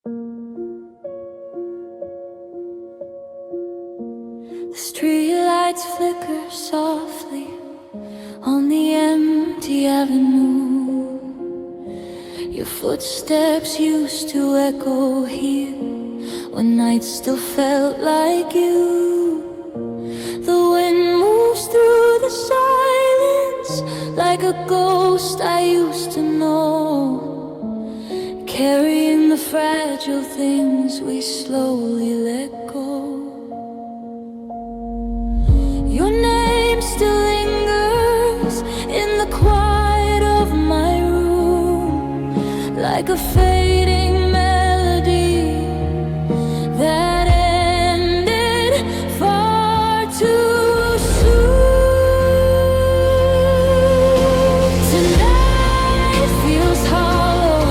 The streetlights flicker softly on the empty avenue. Your footsteps used to echo here when nights still felt like you. The wind moves through the silence like a ghost I used to know, carrying the fragile things we slowly let go. Your name still lingers in the quiet of my room, like a fading melody that ended far too soon. Tonight feels hollow,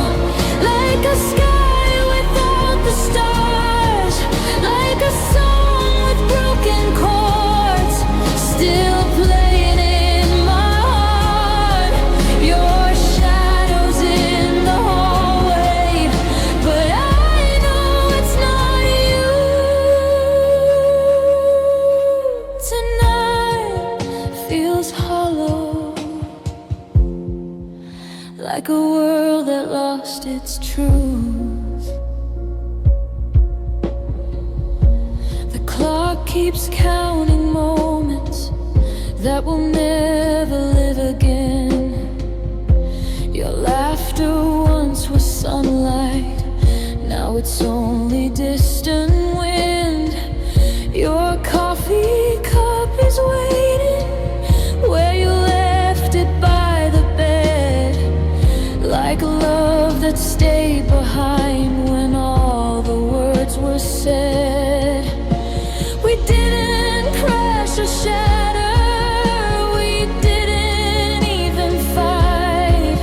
like a sky without the stars, like a song with broken chords, still playing in my heart. Your shadow's in the hallway, but I know it's not you. Tonight feels hollow, like a world that lost its truth. The clock keeps counting moments that will never live again. Your laughter once was sunlight, now it's only distant wind. Your coffee cup is waiting where you left it by the bed, like love that stayed behind when all the words were said. We didn't crash or shatter, we didn't even fight.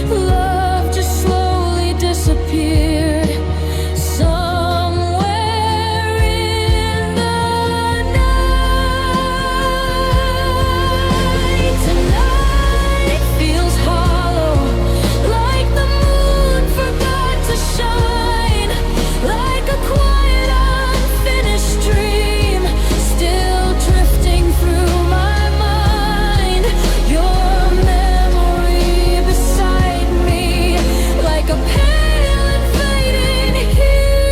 Love just slowly disappeared somewhere in the night. Tonight feels hollow, like the moon forgot to shine, like a quiet unfinished dream still drifting through my mind. Your memory beside me, like a pale and fading hue.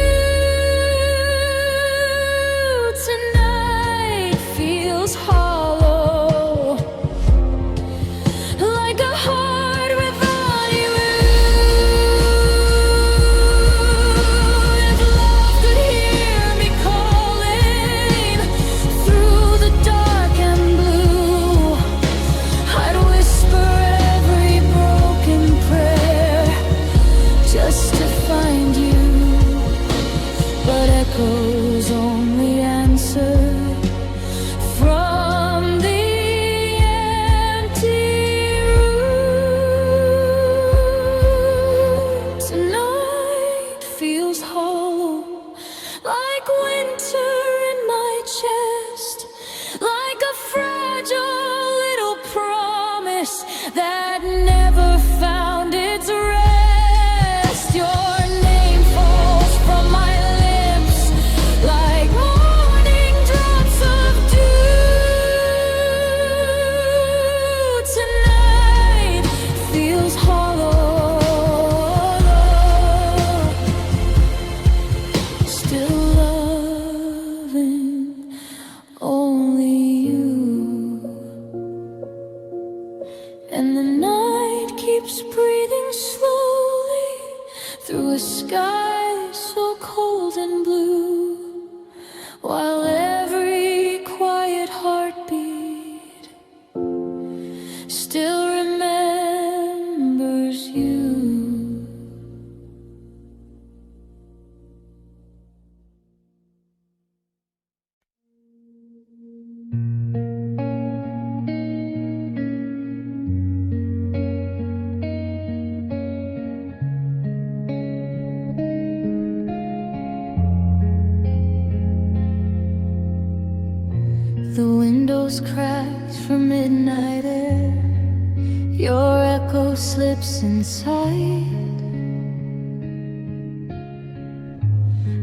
Tonight feels hollow, like a heart without you. If love could hear me calling through the dark and blue, I'd whisper every broken prayer just to find you. But echoes only answer from the empty room. Tonight feels hollow, like winter in my chest, like a fragile little promise that never found its rest. Your name falls from my lips like morning drops of dew. Tonight feels hollow, still loving only you. And the night keeps breathing slowly through a sky so cold and blue, while every quiet heartbeat still remembers you. The windows cracked for midnight air, your echo slips inside.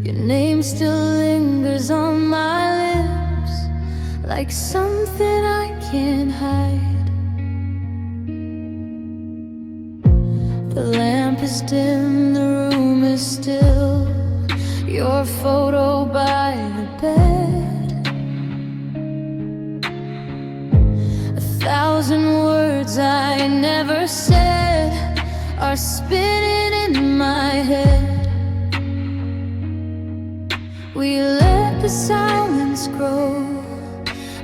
Your name still lingers on my lips, like something I can't hide. The lamp is dim, the room is still, your photo by the bed. 1,000 words I never said are spinning in my head. We let the silence grow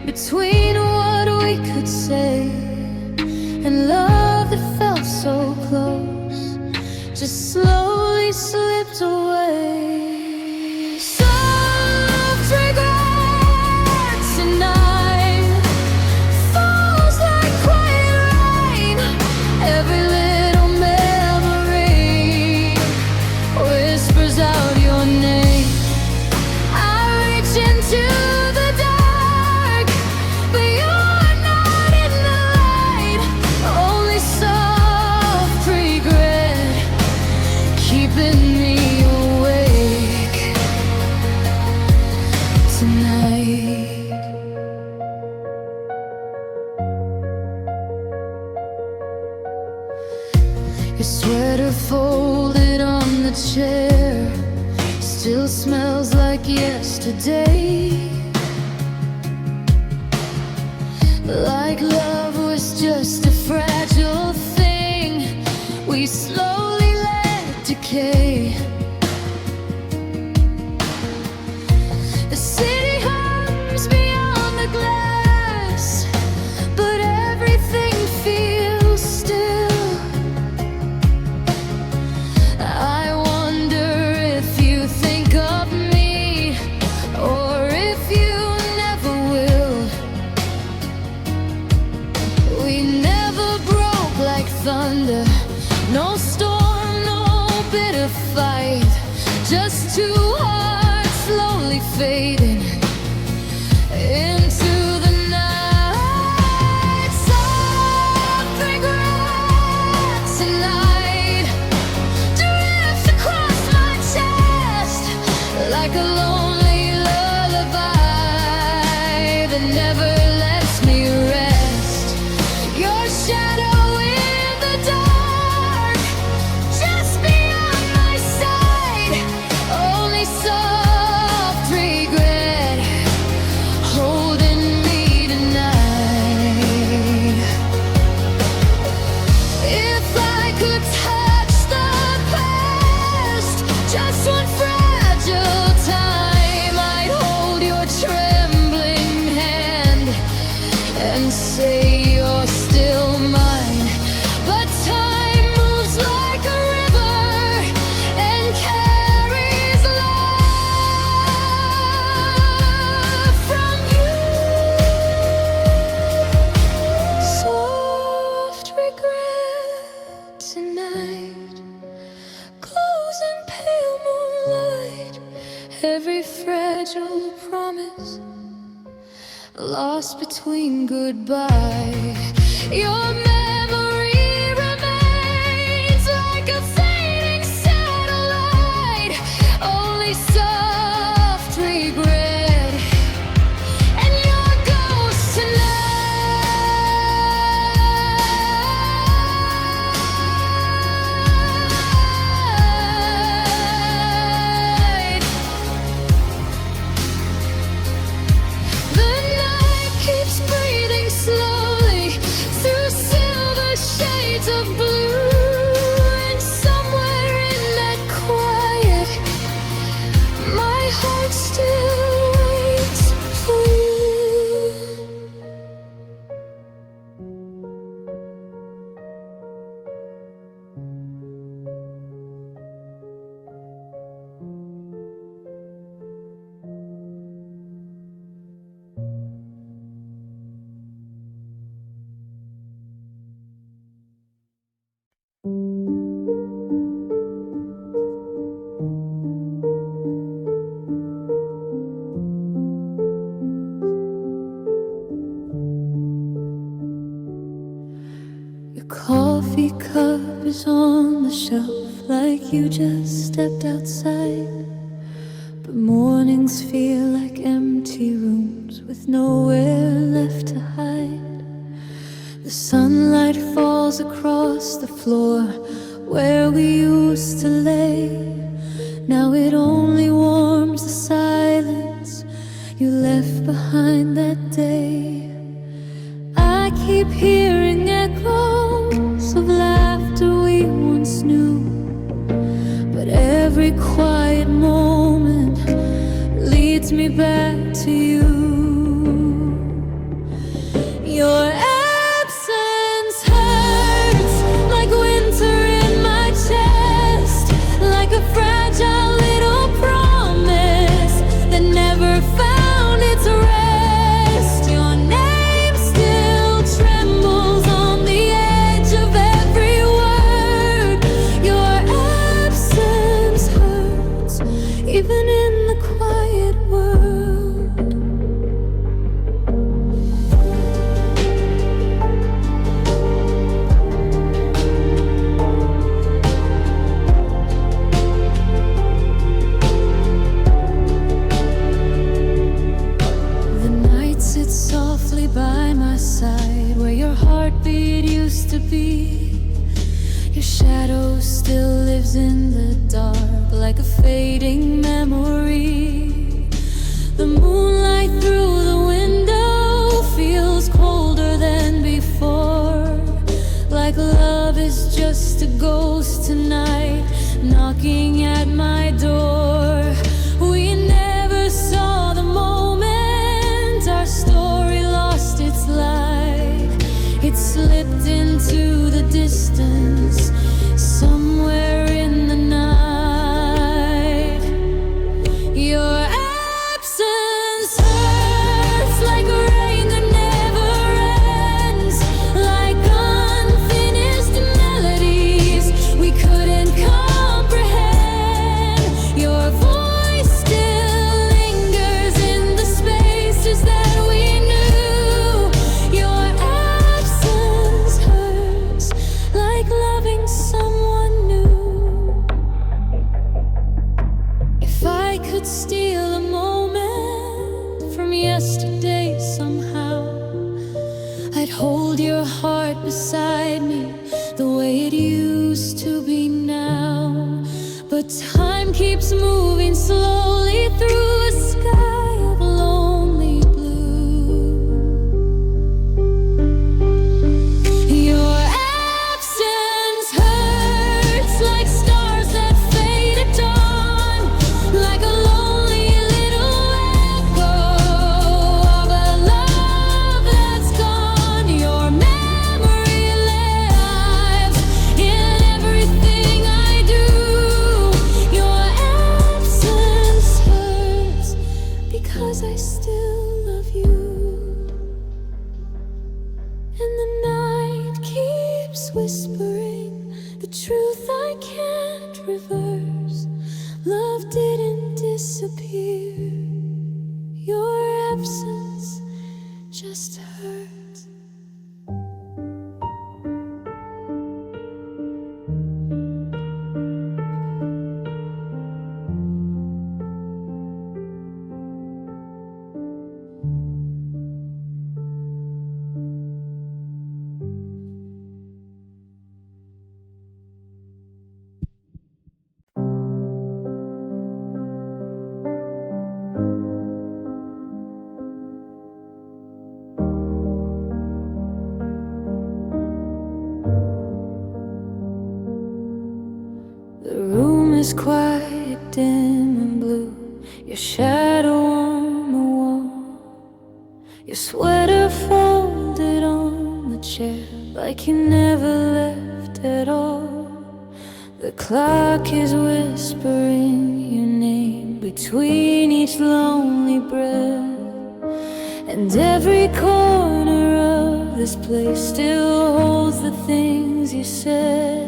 between what we could say, and love that felt so close just slowly slipped away. Soft regret tonight falls like quiet rain. Every little memory whispers out your name. I reach into the dark, but you're not in the light. Only soft regret keeping me awake tonight. Your sweater folded on the chair still smells like yesterday, like love was just a fragile thing we slowly let decay. The city hums beyond the glass, but everything feels still. I wonder if you think of me, or if you never will. We never broke like thunder, no storm, no bitter fight, just two hearts slowly fading into the night. Soft regret tonight drifts across my chest like a lonely lullaby that never lets me rest. Your shadow in the dark, just beyond my sight. Only soft regret holding me tonight. If I could touch the past just one fragile time, I'd hold your trembling hand and say you're still mine. But time moves like a river and carries love from you. Soft regret tonight, close in pale moonlight, every fragile promise lost between goodbye. Your memory remains like a fading satellite. Only soft regret and your ghost tonight. The night keeps breathing slowly through silver shades of blue, and somewhere in that quiet, my heart still waits for you. Your coffee cup is on the shelf like you just stepped outside. but mornings feel like empty rooms with nowhere left to hide. The sunlight falls across the floor where we used to lay. Now it only warms the silence you left behind that day. I keep hearing echoes of laughter we once knew, but every quiet moment leads me back to you. Your absence hurts like winter in my chest, like a fragile little promise that never found its rest. Your name still trembles on the edge of every word. Your absence hurts even in the quiet world. The night sits softly by my side where your heartbeat used to be. Your shadow still lives in the dark like a fading memory. The moonlight through the window feels colder than before, like love is just a ghost tonight knocking at my door. We never saw the moment our story lost its light. It slipped into the distance somewhere in the night. Your absence hurts like rain that never ends, like unfinished melodies we couldn't comprehend. Your voice still lingers in the spaces that we knew. Your absence hurts like loving someone new. If I could steal a moment from yesterday somehow, I'd hold your heart beside me the way it used to be now. But time keeps moving slowly through a sky of lonely blue. Your absence hurts like stars that fade at dawn, like a lonely little echo of a love that's gone. Your memory lives in everything I do. Your absence hurts because I still love you. And the night keeps whispering the truth I can't reverse. Love didn't disappear. Your absence just hurts. The room is quiet, dim and blue. Your shadow on the wall, your sweater folded on the chair like you never left at all. The clock is whispering your name between each lonely breath, and every corner of this place still holds the things you said.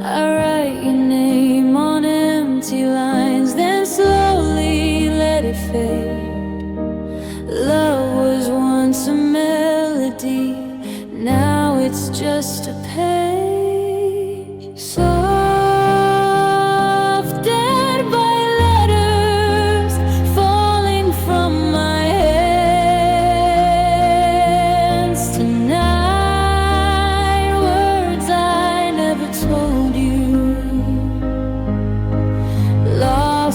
I write your name on empty lines, then slowly let it fade. Love was once a melody, now it's just a page. Soft dead by letter,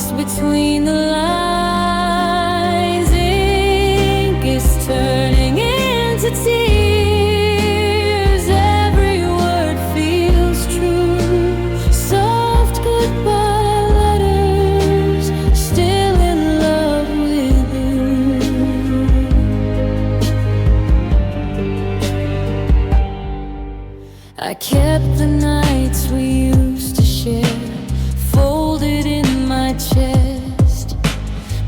lost between the lines. Ink is turning into tears. Every word feels true. Soft goodbye letters, still in love with you. I kept the nights we used to share folded in my chest,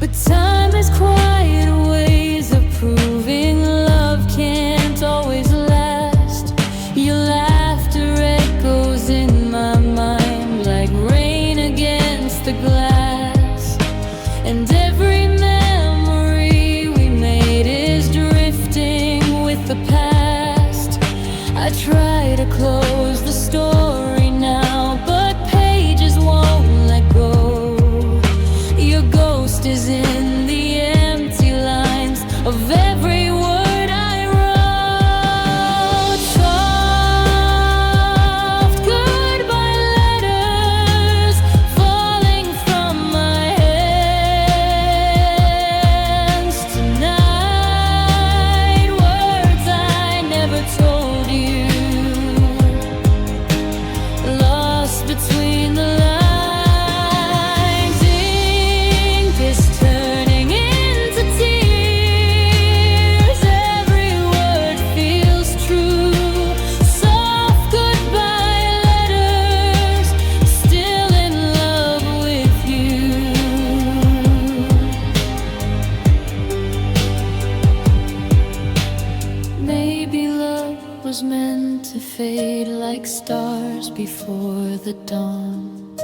but time has quiet ways of proving love can't always last. Your laughter echoes in my mind like rain against the glass, and every memory we made is drifting with the past. I try to close the story now, but pages won't let go. Your ghost is in the empty lines of every word I wrote. Soft goodbye letters falling from my hands tonight. Words I never told you, lost between the lines. Ink is turning into tears. Every word feels true. Soft goodbye letters, still in love with you. Maybe love was meant to fade like stars before the dawn.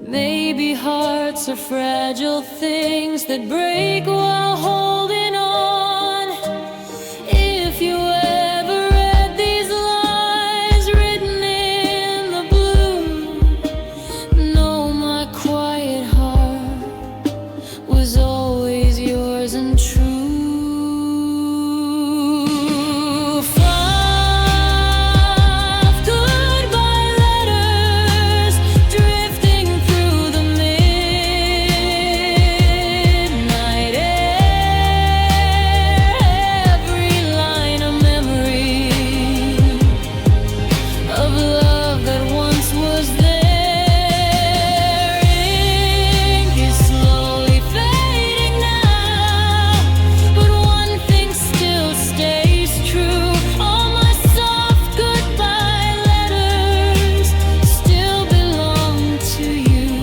Maybe hearts are fragile things that break while holding on. If you ever read these lines written in the blue, know my quiet heart was always yours and true. Soft goodbye letters drifting through the midnight air. Every line a memory of love that once was there. Ink is slowly fading now, but one thing still stays true. All my soft goodbye letters still belong to you.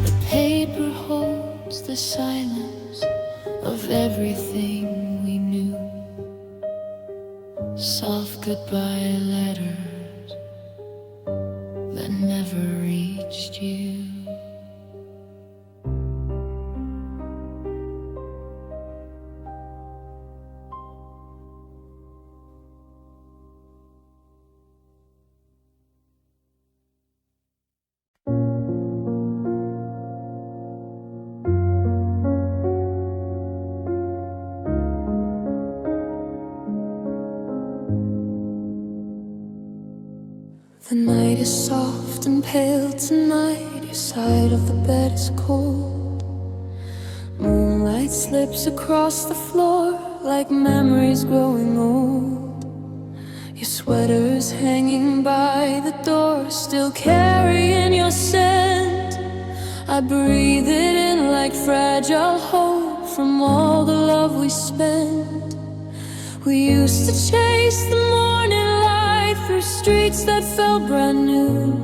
The paper holds the silence of everything we knew. Soft goodbye letters that never reached you. The night is soft and pale tonight. Your side of the bed is cold. Moonlight slips across the floor like memories growing old. Your sweater's hanging by the door, still carrying your scent. I breathe it in like fragile hope from all the love we spent. We used to chase the morning light through streets that felt brand new.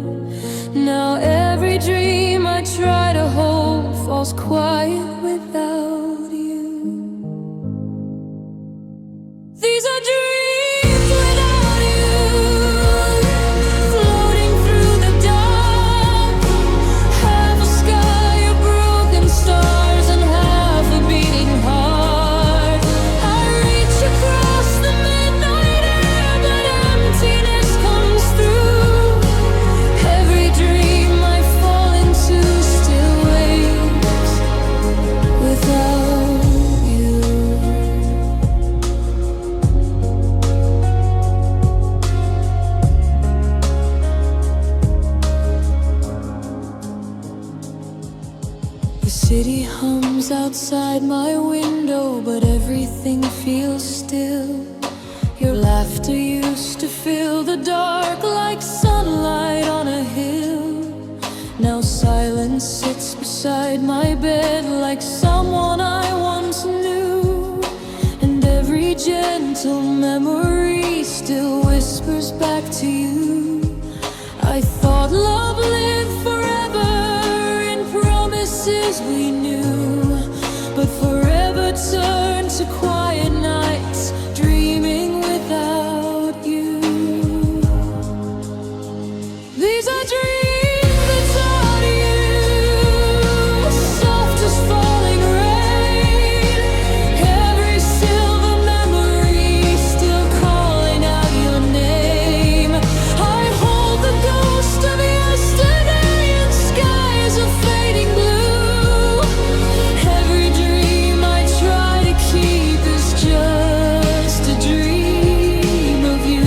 Now every dream I try to hold falls quiet without you. These are dreams without you, floating through the dark. Half a sky of broken stars and half a beating heart. I reach across the midnight air, but emptiness comes through. Every dream I fall into still waits with screams outside my window, but everything feels still. Your laughter used to fill the dark like sunlight on a hill. Now silence sits beside my bed like someone I once knew, and every gentle memory still whispers back to you. I thought love lived forever in promises we knew, but forever turned to quiet nights, dreaming without you. These are dreams without you, soft as falling rain. Every silver memory still calling out your name. I hold the ghost of yesterday in skies of fading blue. Every dream I try to keep is just a dream of you.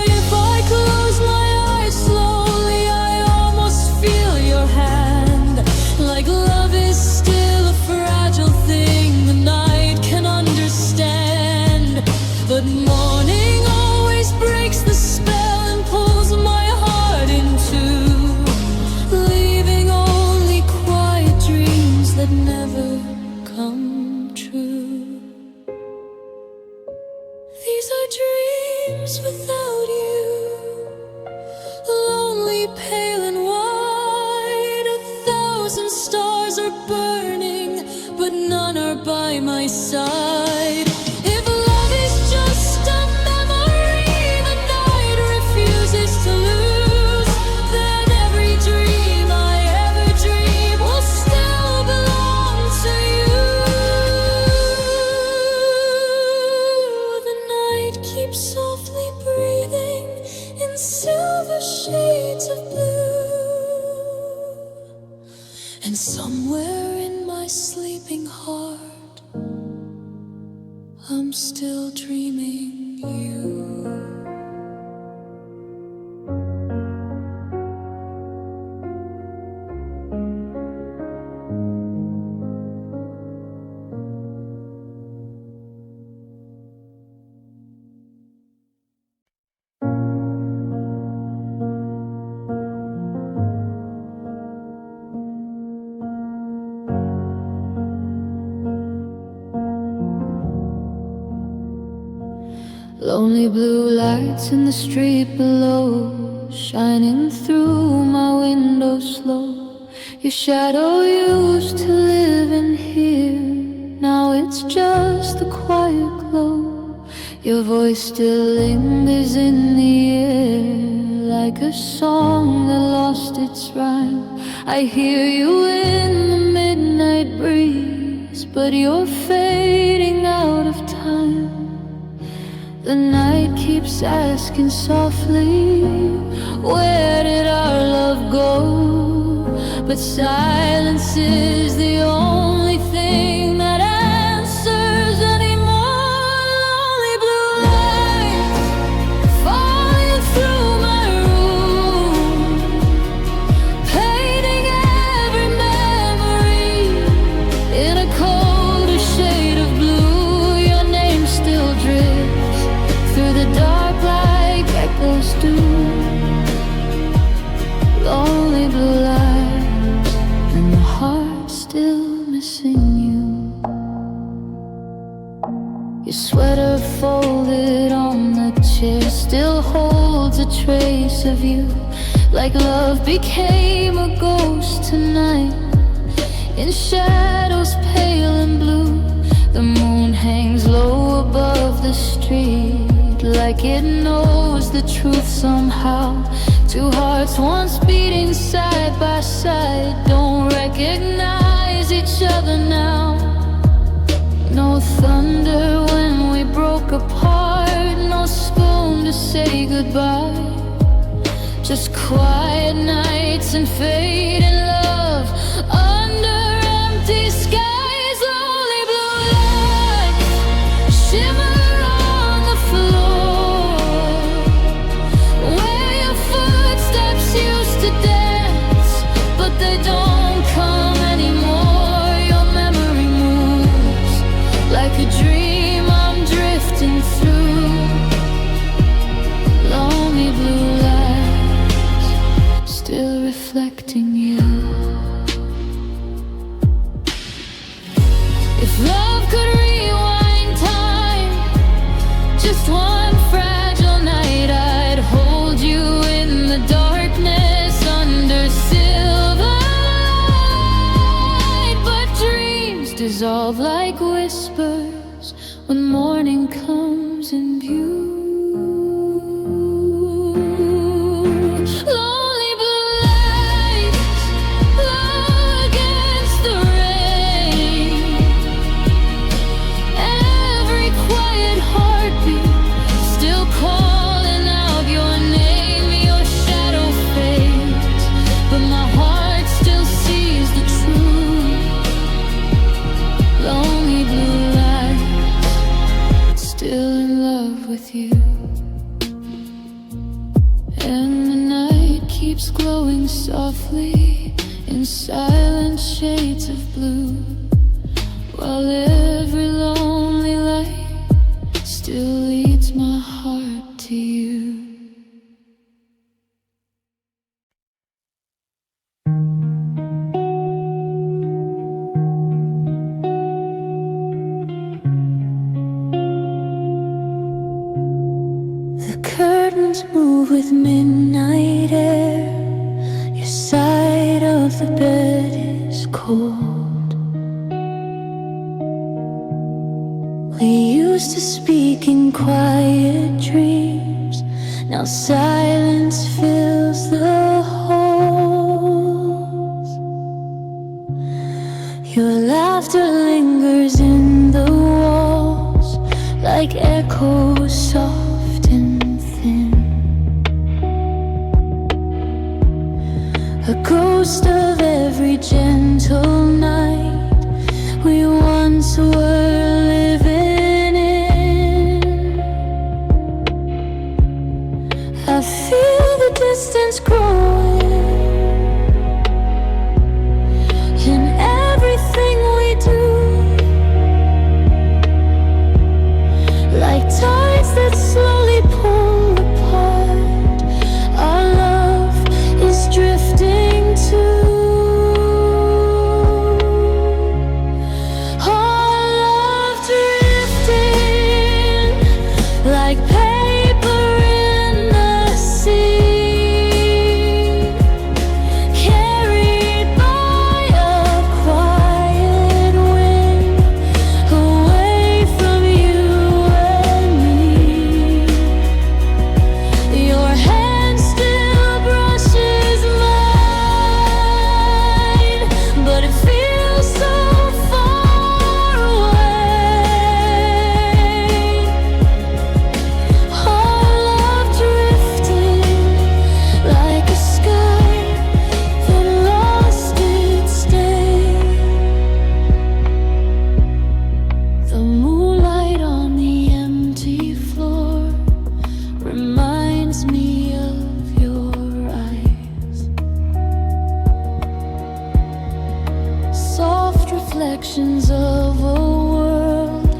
If I close my eyes slowly, I almost feel your hand. Like love is still a fragile thing the night can understand. But morning always breaks the spell and pulls my heart in two, leaving only quiet dreams that never come true. These are dreams without you, lonely, pale and white. 1,000 stars are burning, but none are by my side. If love is just a memory the night refuses to lose, then every dream I ever dream will still belong to you. The night keeps softly breathing in silver shades of blue, and somewhere in my sleeping heart I'm still dreaming you. Lonely blue lights in the street below, shining through my window slow. Your shadow used to live in here, now it's just a quiet glow. Your voice still lingers in the air, like a song that lost its rhyme. I hear you in the midnight breeze, but you're fading out of time. The night keeps asking softly, where did our love go? But silence is the only thing that answers anymore. Lonely blue lights falling through my room, painting every memory in a colder shade of blue. Your name still drifts through the dark like echoes do. Lonely blue lights, and the heart still missing you. Your sweater folded on the chair still holds a trace of you, like love became a ghost tonight, in shadows pale and blue. The moon hangs low above the street, like it knows the truth somehow. Two hearts once beating side by side don't recognize each other now. No thunder when we broke apart, no spoon to say goodbye. Just quiet nights and fading love under empty skies. Lonely blue lights reflecting you. If love could rewind time, just one fragile night, I'd hold you in the darkness under silver light. But dreams dissolve like whispers when morning comes in view. Lonely blue lights blow against the rain. Every quiet heartbeat still calling out your name. Your shadow fades, but my heart still sees the truth. Lonely blue lights, still in love with you. And the night keeps glowing softly in silent shades of blue, while every lonely light still leads my heart to you. The curtains move with midnight air. Your side of the bed is cold. We used to speak in quiet dreams. Now silence fills the halls. Your laughter lingers in the walls like echoes soft and thin. A ghost of every gentle night we once were living in. I feel the distance growing in everything we do, like tides that slowly pull apart. Our love is drifting too. Our love drifting like paper in the sea, carried by a quiet wind away from you and me. Your hand still brushes mine, but it feels so far away. Our love drifting like a sky that lost its day. The moonlight on the empty floor reminds me of your eyes. Soft reflections of a world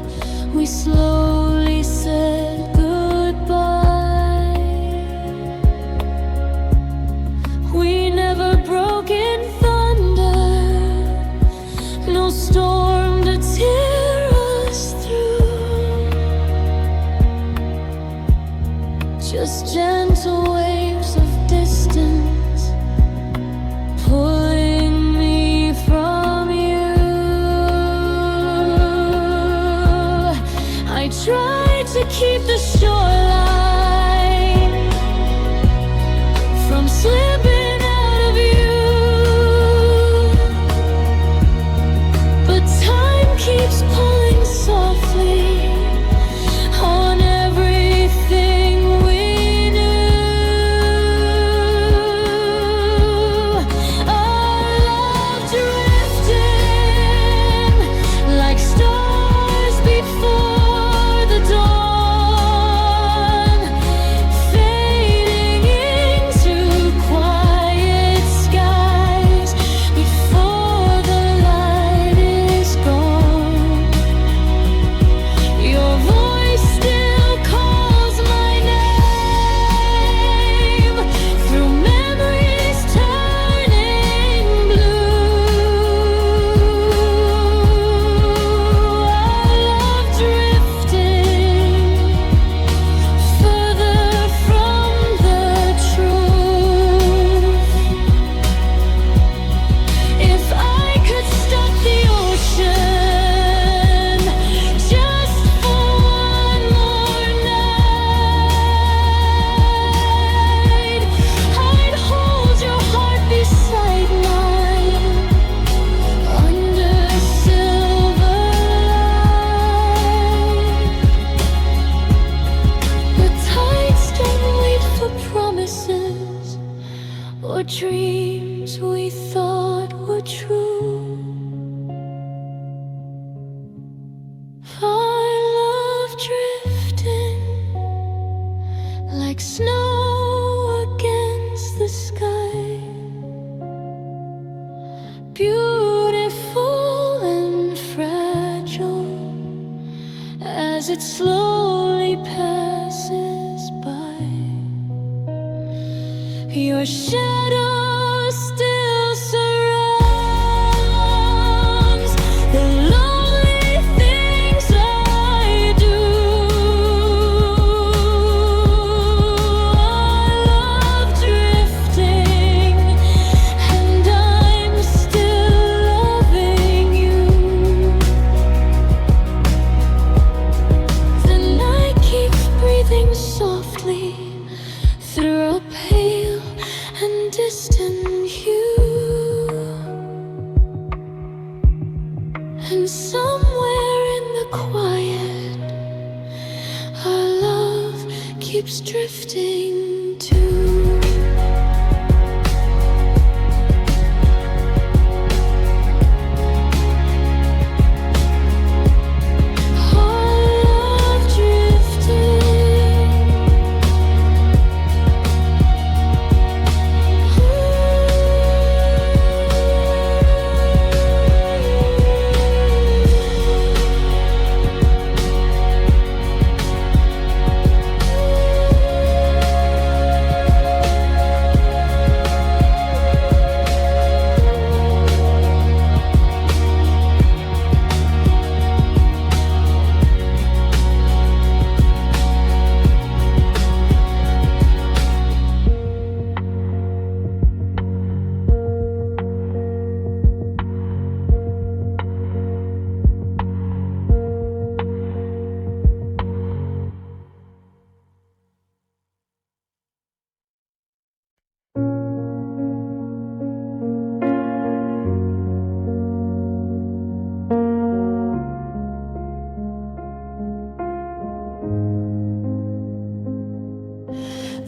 we slowly said goodbye. We never broke in thunder, no storm to tear us through, just gentle waves of distance pulling me from you. I dreams we thought were true. I love drifting like snow against the sky, beautiful and fragile as it slowly passes by. Your shadow still surrounds the lonely things I do. I love drifting, and I'm still loving you. The night keeps breathing softly through a pale and distant hue, and somewhere in the quiet our love keeps drifting too.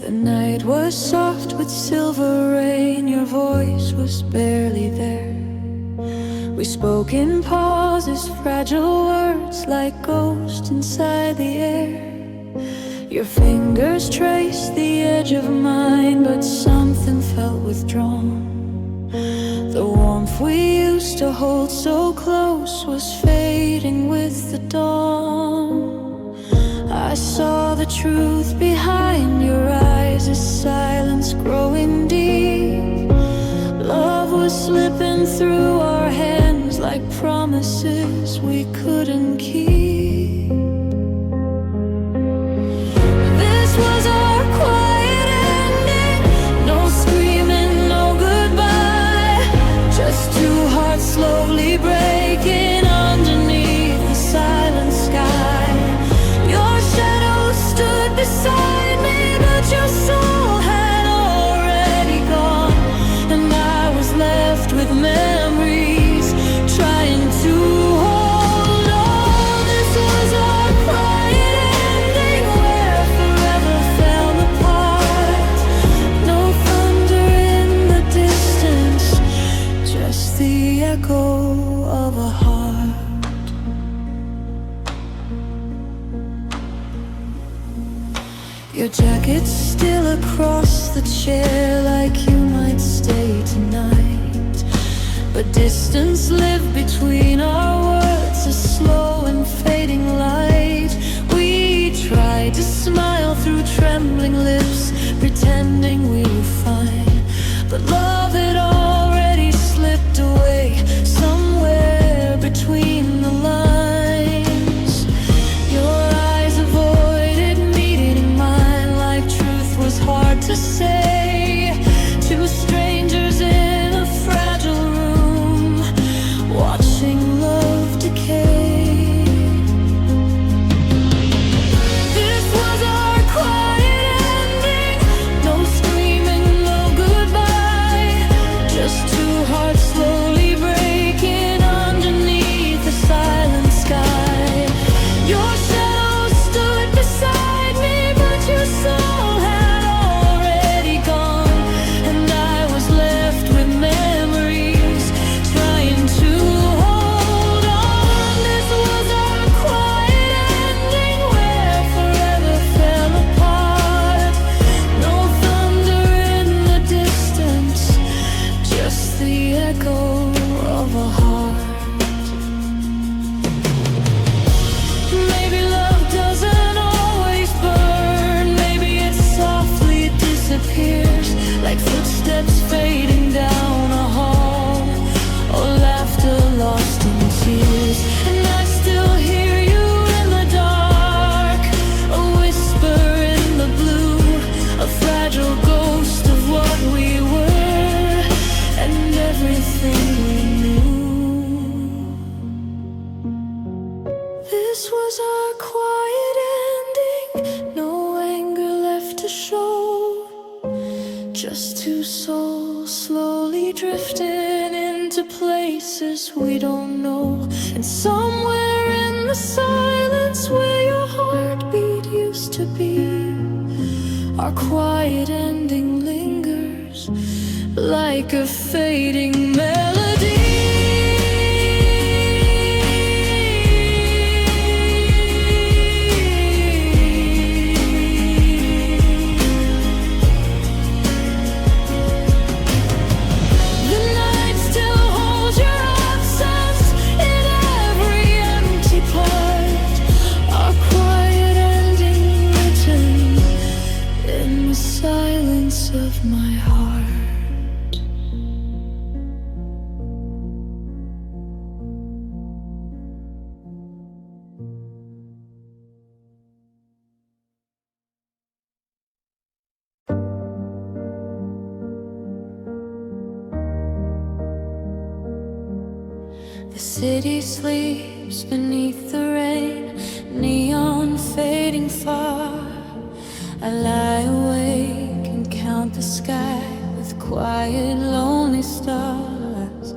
The night was soft with silver rain, your voice was barely there. We spoke in pauses, fragile words like ghosts inside the air. Your fingers traced the edge of mine, but something felt withdrawn. The warmth we used to hold so close was fading with the dawn. I saw the truth behind your eyes, a silence growing deep. Love was slipping through our hands like promises we couldn't keep. This was our quiet ending, no screaming, no goodbye, just two hearts slowly breaking underneath the silent sky. Your shadow stood beside me, but your soul had already gone, and I was left with memories trying to hold on. This was our quiet ending, where forever fell apart. No thunder in the distance, just the echo of a heart. Your jacket's still across the chair, like you might stay tonight. But distance lived between our words, a slow and fading light. We tried to smile through trembling lips, pretending we were fine, but love had already slipped away somewhere between the lines. Your eyes avoided meeting mine like truth was hard to say. Two strangers in a fragile room, watching love the echo of a heart. Maybe love doesn't always burn. Maybe it softly disappears, like footsteps fading down a hall, or laughter lost in tears. And I still hear you in the dark, a whisper in the blue, a fragile ghost of what we were and everything we knew. This was our quiet ending, no anger left to show, just two souls slowly drifting into places we don't know. And somewhere in the silence where your heartbeat used to be, our quiet ending lingers like a fading melody. Of my heart. The city sleeps beneath the rain, neon fading far. I lie awake and count the sky with quiet, lonely stars.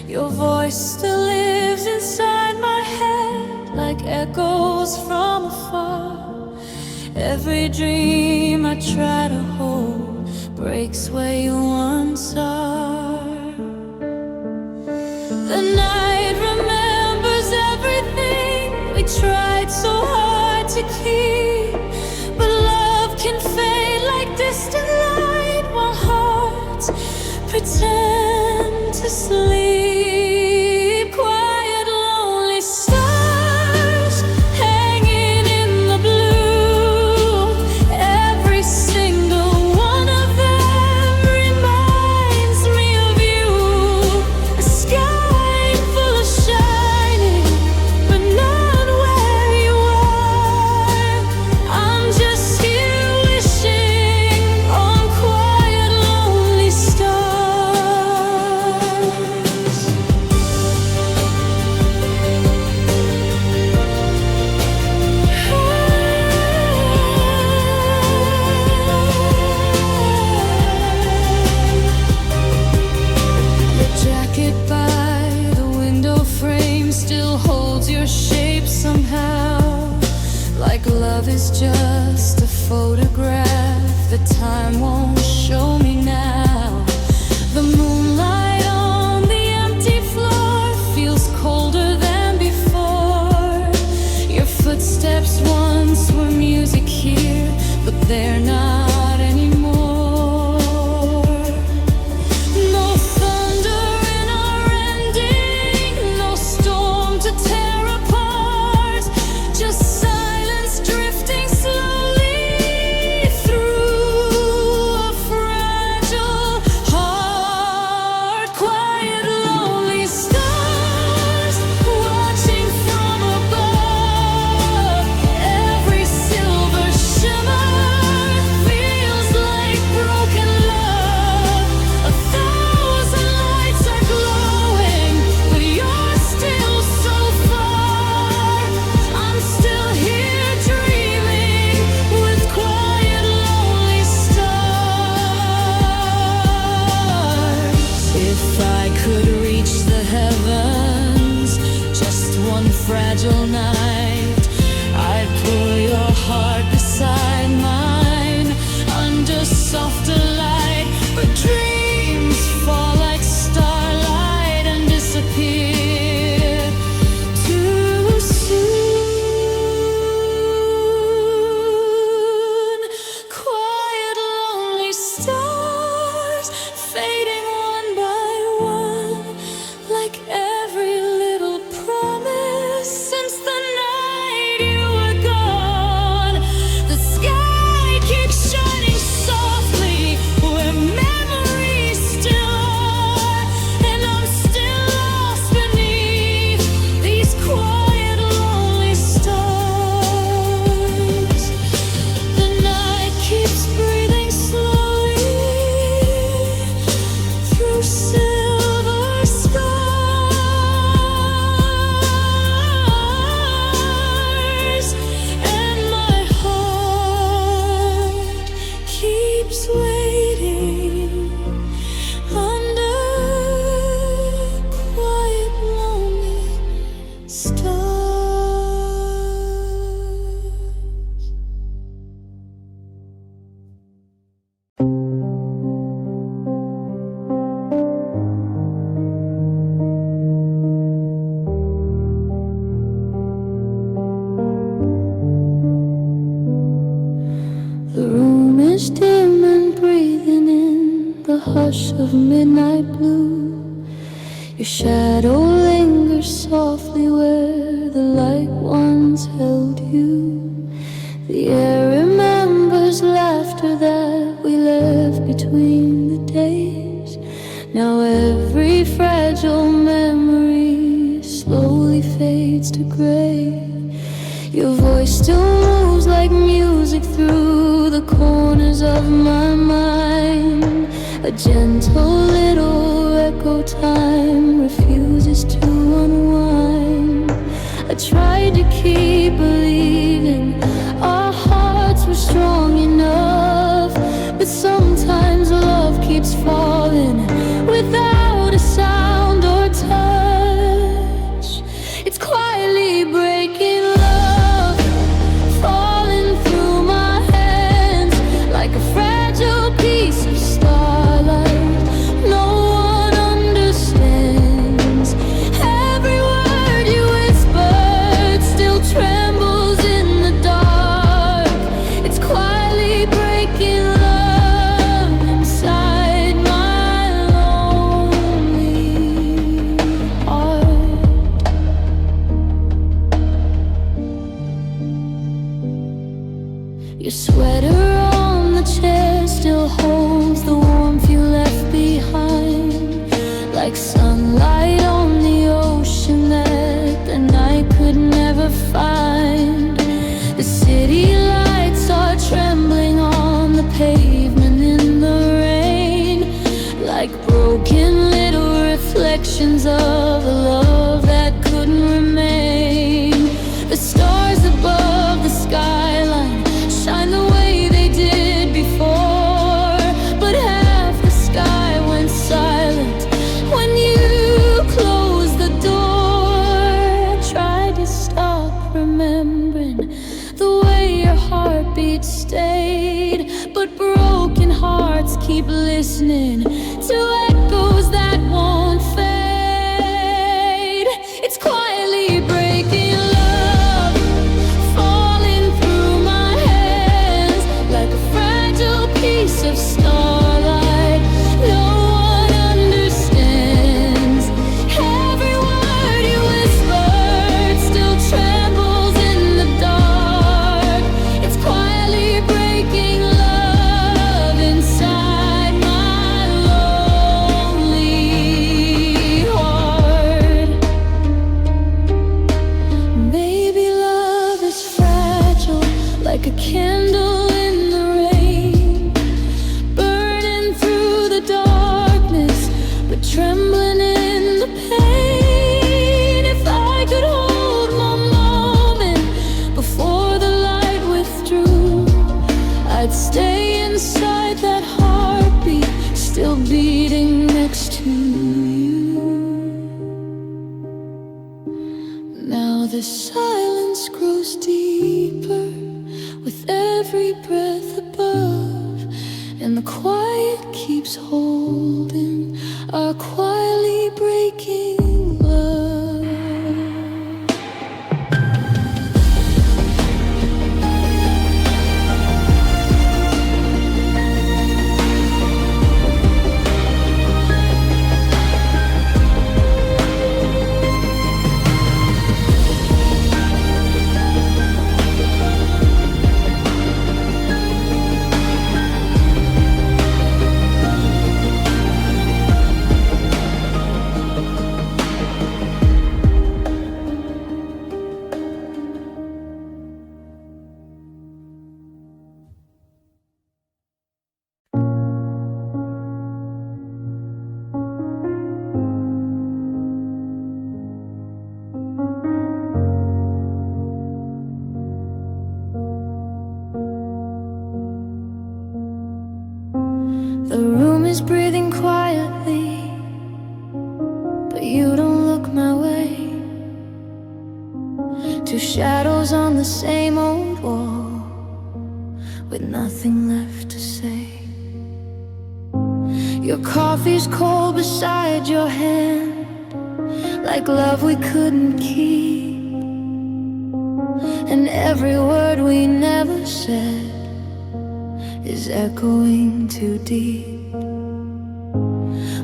Your voice still lives inside my head like echoes from afar. Every dream I try to hold breaks where you once are. The night remembers everything we tried so hard to keep, but love can fade like distant light while hearts pretend to sleep. Quiet, lonely stars hanging in the blue. Every single one of them reminds me of you. A sky full of shining, but not where you are. I'm just here wishing on quiet, lonely stars. The jacket by the window frame still holds your shape somehow, like love is just a photograph that time won't show me now. The moonlight on the empty floor feels colder than before. Your footsteps once were music here, but they're not anymore. No thunder in our ending, no storm to tear apart, just silence drifting slowly through a fragile heart. Quiet, lonely stars watching from above. Every silver shimmer feels like broken love. 1,000 lights are glowing, but you're still so far. I'm still here dreaming with quiet, lonely stars. If I could reach the heavens just one fragile night, I'd pull your heart beside mine under softer light. But dreams fall like starlight and disappear too soon. Quiet, lonely stars fading one by one. Your shadow lingers softly where the light once held you. The air remembers laughter that we left between the days. Now every fragile memory slowly fades to gray. Your voice still moves like music through the corners of my mind. A gentle little echo time refuses to unwind. I tried to keep believing our hearts were strong enough, but sometimes love keeps falling without a sound or touch. It's quietly breaking love, falling through my hands like a fragile piece of starlight. No one understands. Every word you whispered still trembles in the dark. It's quietly breaking love inside my lonely heart. Your sweater on the chair still holds the warmth you left behind, like sunlight on the ocean that the night could never find. The city lights are trembling on the pavement in the rain, like broken little reflections of a love that couldn't remain. The stars above the skyline shine the way they did before, but half the sky went silent when you closed the door. I tried to stop remembering the way your heartbeat stayed, but broken hearts keep listening to echoes that won't fade. It's quietly breaking love, falling through my hands like a fragile piece of starlight. No one understands. Every word you whispered still trembles in the dark. It's quietly breaking love inside my lonely heart. Baby, love is fragile, like a candle in the rain, burning through the darkness, but trembling in the pain. If I could hold my moment before the light withdrew, I'd stay inside that heartbeat, still beating next to you. Now the silence grows deeper with every breath above, and the quiet keeps holding our quietly breaking love. The room is breathing quietly, but you don't look my way. Two shadows on the same old wall, with nothing left to say. Your coffee's cold beside your hand, like love we couldn't keep. And every word we never said is echoing too deep.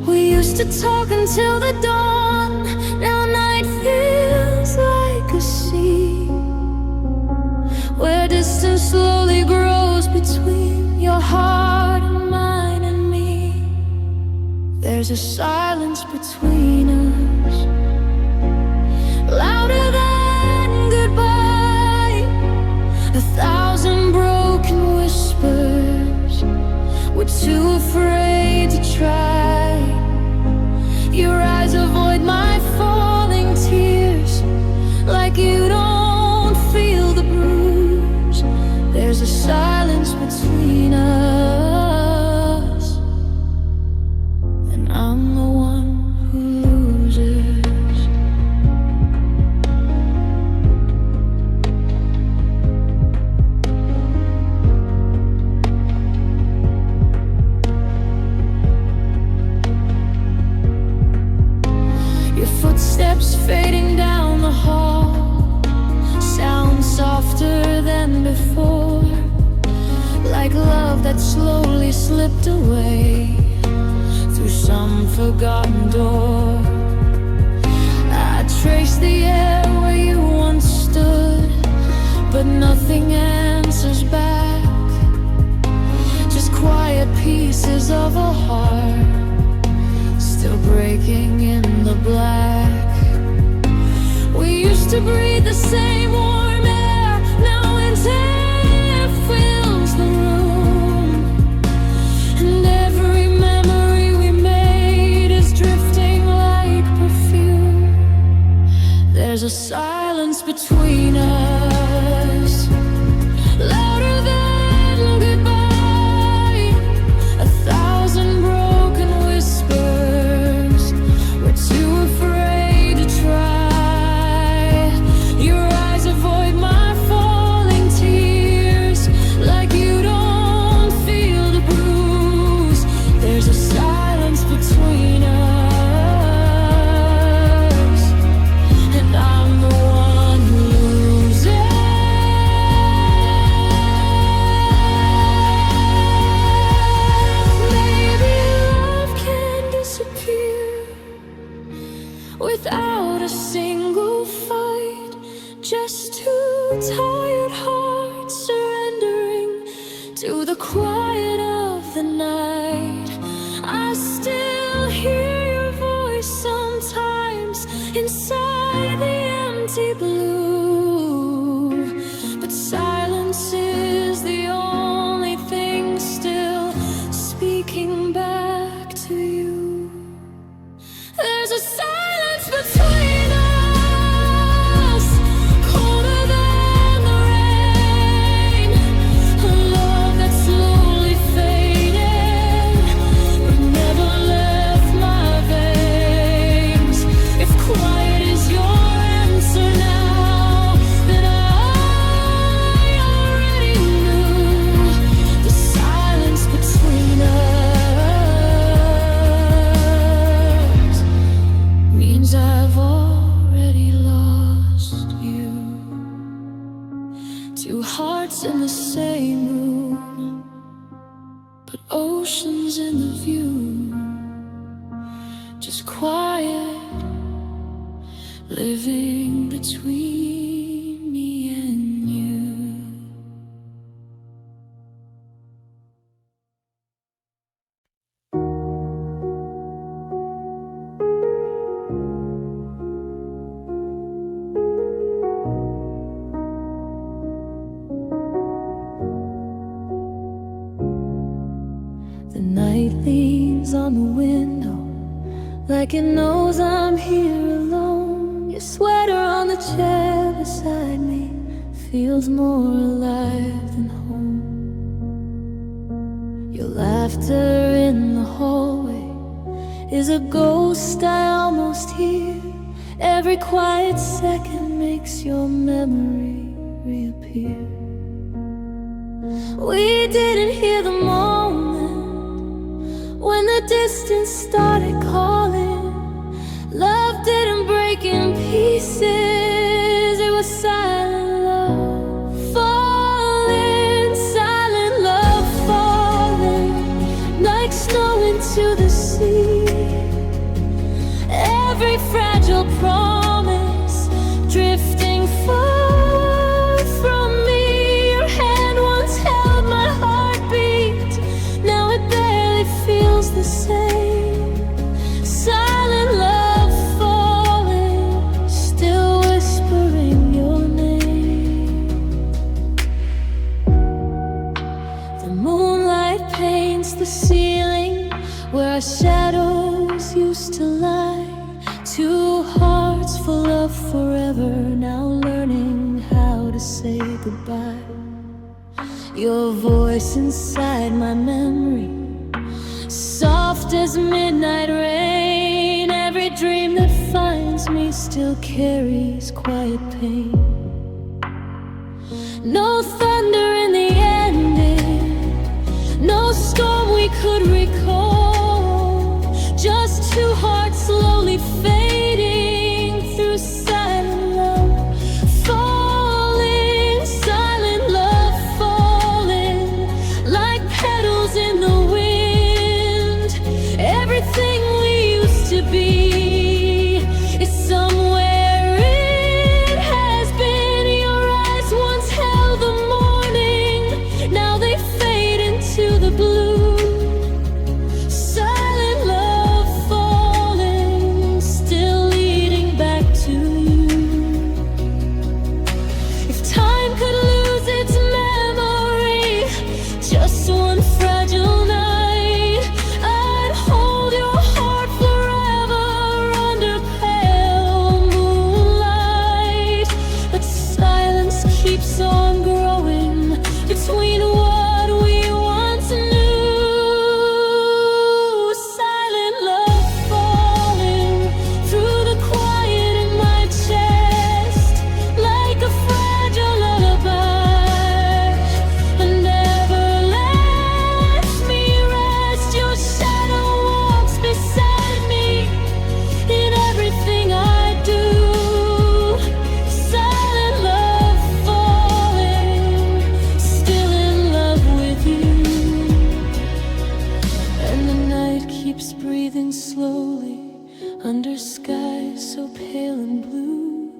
We used to talk until the dawn, There's a silence between us, louder than goodbye. 1,000 broken whispers, we're too afraid to try. Your eyes avoid my falling tears, like you don't feel the bruise. There's a silence between us, and I'm the one who loses. Your footsteps fading down the hall, sound softer than before, like love that slowly slipped away through some forgotten door. I trace the air where you once stood, but nothing answers back, just quiet pieces of a heart still breaking in the black. We used to breathe the same warm air, now winter fills the room, and every memory we made is drifting like perfume. There's a silence between us, louder than goodbye. 1,000 broken whispers, we're too afraid to try. Your eyes avoid my falling tears, like you don't feel the bruise. There's a silence between us, and I'm the one who loses. Maybe love can disappear without a single fight, just two tired hearts surrendering to the quiet of the night. I still hear your voice sometimes inside the empty blue, but silence is the only thing still speaking back to you. There's a silence between us, colder than the rain, a love that slowly faded, but never left my veins. If quiet is your answer now, then I already knew. The silence between us means I've already lost you. Two hearts in the same room, but oceans in the view. Just quiet living between me and you. The night leaves on the window, like it knows I'm here alone. Your sweater on the chair beside me feels more alive than home. Your laughter in the hallway is a ghost I almost hear. Every quiet second makes your memory reappear. We didn't hear the moment when the distance started calling. Love didn't break in pieces, it was silent love falling, silent love falling, like snow into the sea. Every fragile promise drifting far from me. Your hand once held my heartbeat, now it barely feels the same. used to lie. Two hearts full of forever, now learning how to say goodbye. Your voice inside my memory, soft as midnight rain. Every dream that finds me still carries quiet pain. No thunder in the ending, no storm we could recall, just two hearts slowly fading through silent love. Falling, silent love falling, like petals in the wind. Everything we used to be is somewhere it has been. Your eyes once held the morning, now they fade into the blue. Silent love falling, still leading back to you. If time could lose its memory, just one fragile night, I'd hold your heart forever under pale moonlight. But silence keeps on growing between what we once knew. Silent love falling through the quiet in my chest, like a fragile lullaby, and never lets me rest. Your shadow walks beside me in everything I do. Silent love falling, still in love with you. And the night keeps breathing slowly under skies so pale and blue,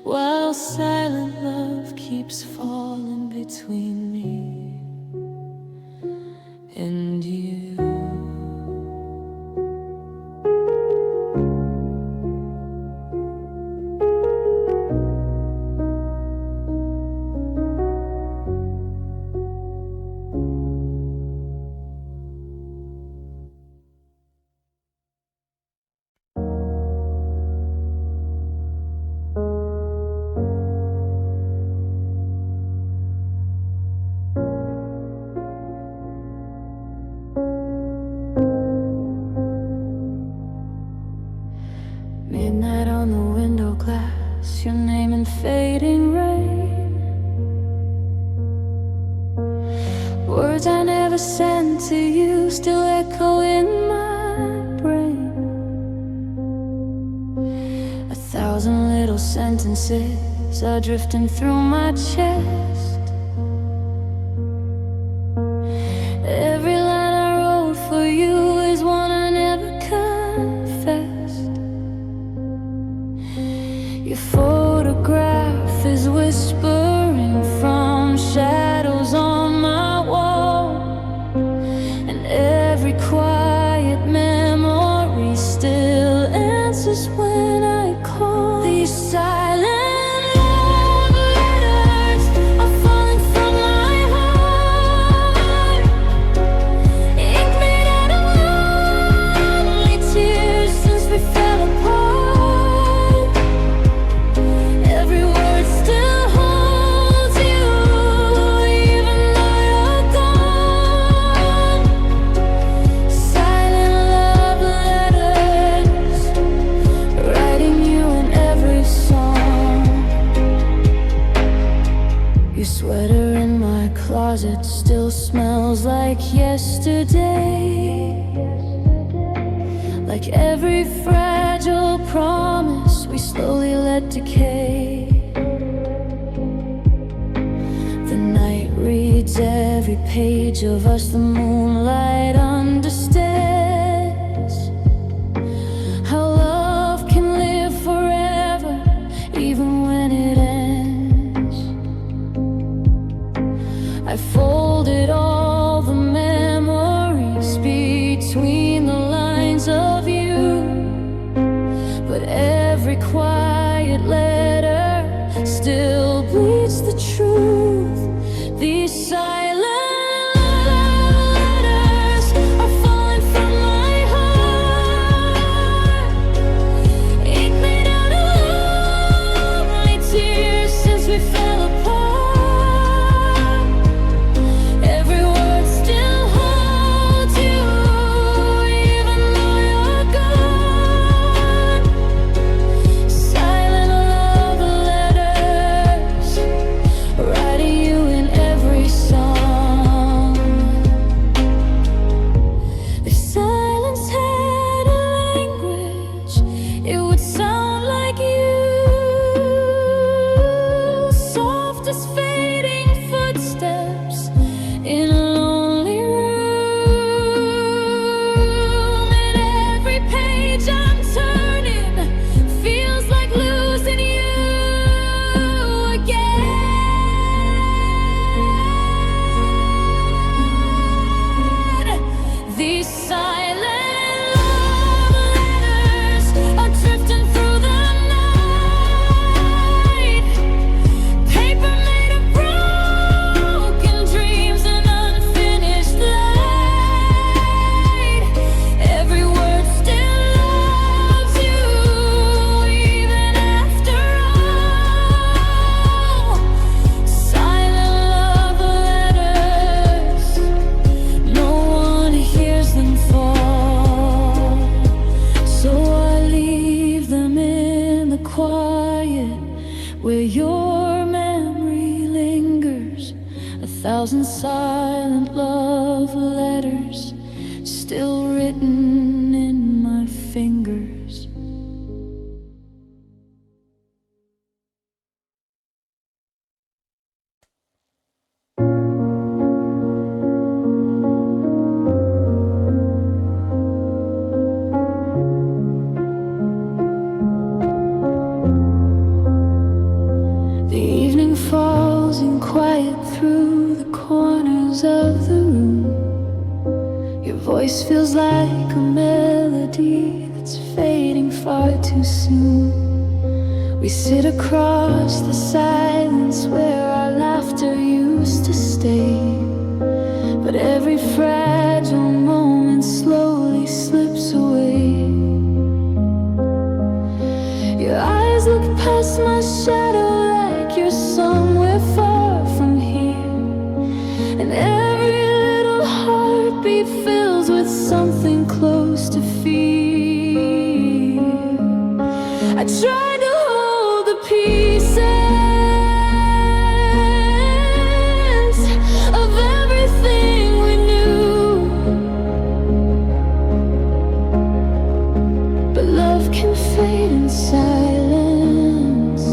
while silent love keeps falling between me and you. Midnight on the window glass, your name in fading rain. Words I never sent to you still echo in my brain. 1,000 little sentences are drifting through my chest. Every line I wrote for you is one I never confessed. Your photograph is whispering from shadows on my wall, and every quiet memory still answers when I call. These silent love letters are falling from my heart, ink made out of lonely tears since we fell apart. Every word still holds you, even though you're gone. Silent love letters, writing you in every song. Your sweater in my closet still smells like yesterday, like every fragile promise we slowly let decay. The night reads every page of us, the moonlight understands how love can live forever, even when it ends. I folded all the memories between the lines of you, but every quiet letter still bleeds the truth. These silent letters it would sound like you. Soft as fading footsteps in a lonely room. And every page I'm turning feels like losing you again. These silent love letters are drifting through the night. Paper made of broken dreams and unfinished light. Every word still loves you, even after all. Silent love letters, no one hears them fall. So I leave them in the quiet where your memory lingers. 1,000 silent love letters still written in my fingers. The evening falls in quiet through the corners of the room. Your voice feels like a melody that's fading far too soon. We sit across the silence where our laughter used to stay. But every fragile moment slowly slips away. Your eyes look past my shadow like you're somewhere far from here. And every little heartbeat fills with something close to fear. I tried to hold the pieces of everything we knew, but love can fade in silence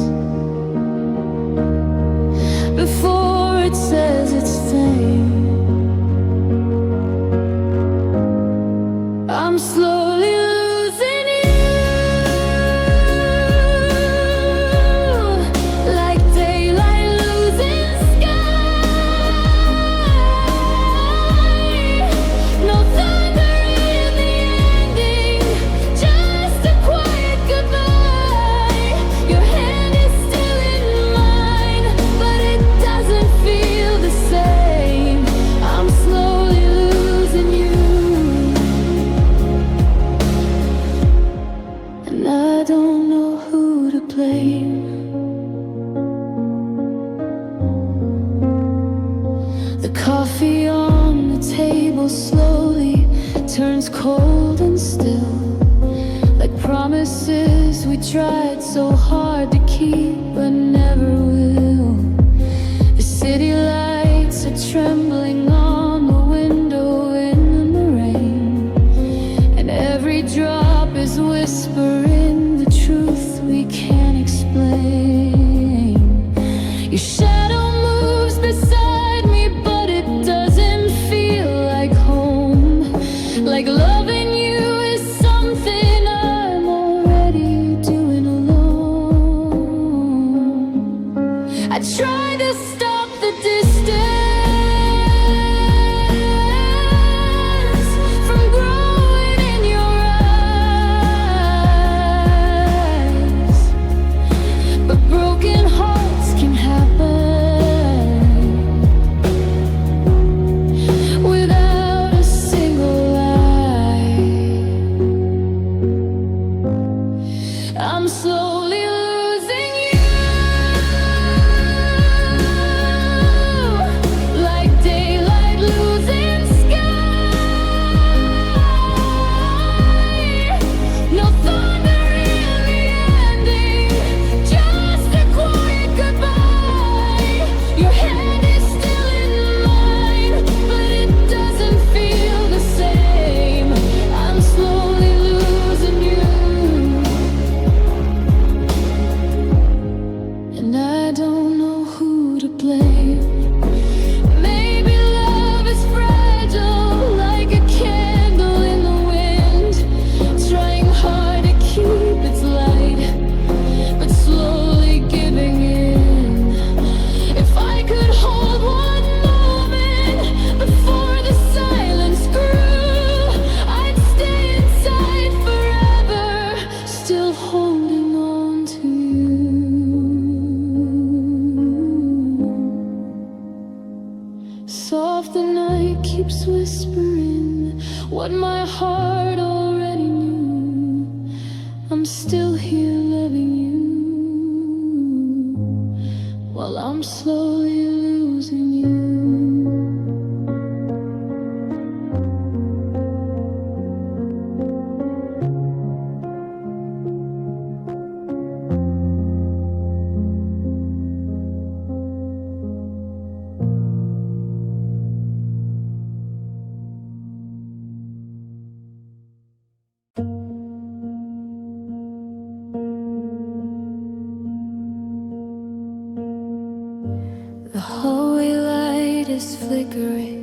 before it says its thing. I'm slowly losing you, like daylight losing sky. No thunder in the ending, just a quiet goodbye. Your hand is still in mine, but it doesn't feel the same. I'm slowly losing you, and I don't know who to blame. The coffee on the table slowly turns cold and still, like promises we tried so hard to keep but never will. The city lights are trembling on the window in the rain, and every drop is whispering the truth we can't explain. Your shadow moves beside me, but it doesn't feel like home. Like loving you is something I'm already doing alone. I try to stop the distance from growing in your eyes, but broken hearts can happen without a single lie. I'm slowly losing you, like daylight losing sky. No thunder in the ending, just a quiet goodbye. Your hand is still in mine, but it doesn't feel the same. I'm slowly losing you. still here loving you while I'm slowly losing you. The hallway light is flickering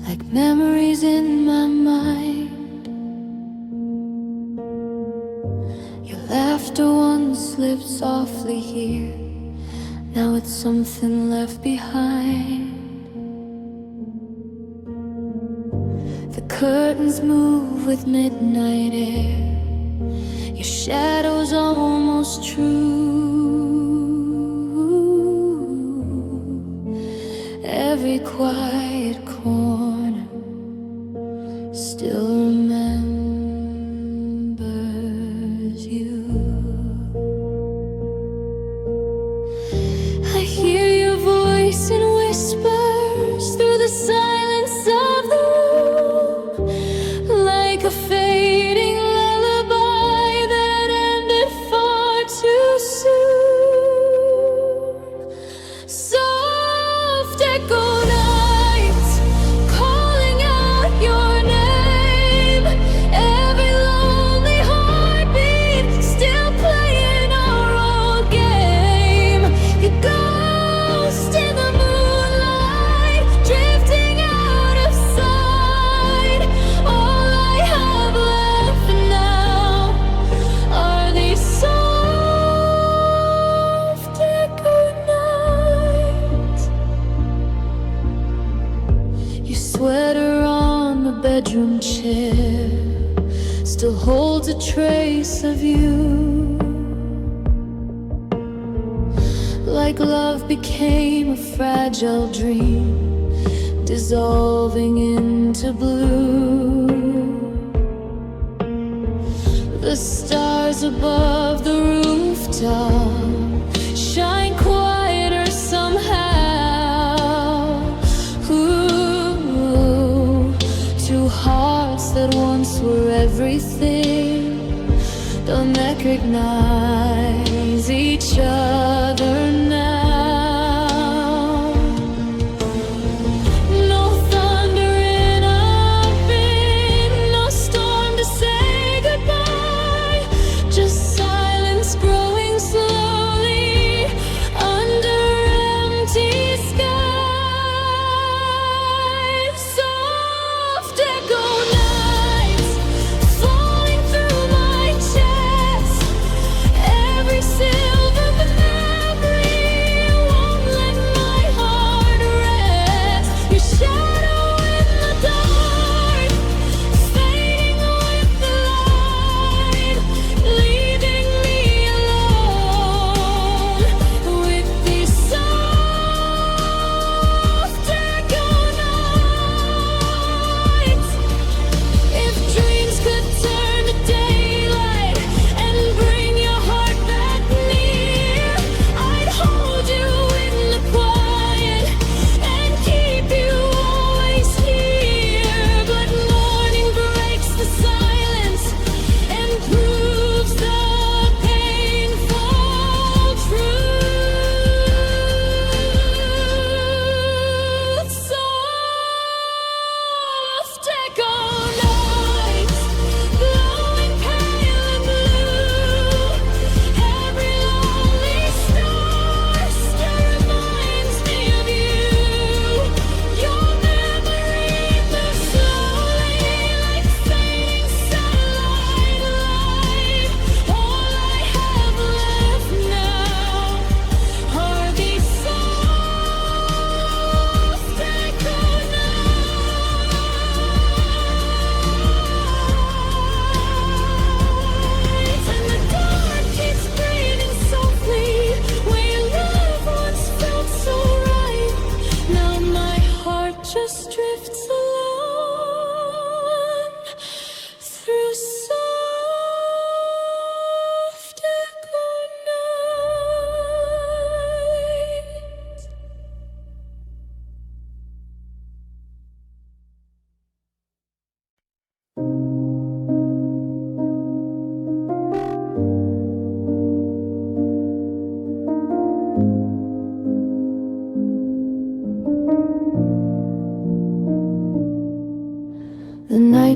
like memories in my mind. Your laughter once slipped softly here, now it's something left behind. The curtains move with midnight air, your shadow's almost true. Every quiet corner still remembers you. I hear your voice in whispers through the silence of the room, like a fading lullaby that ended far too soon. Soft echo nights calling out your name, every lonely heartbeat still playing our old game. Your ghost in the moonlight, drifting out of sight. All I have left now are these soft echo nights. Your sweater on the bedroom chair still holds a trace of you, like love became a fragile dream, dissolving into blue. The stars above the rooftop shine quieter somehow. Ooh, two hearts that once were everything don't recognize each other now. No thunder in a wind, no storm to say goodbye, just silence growing slowly under empty skies. Soft echo nights falling through my chest, every silver memory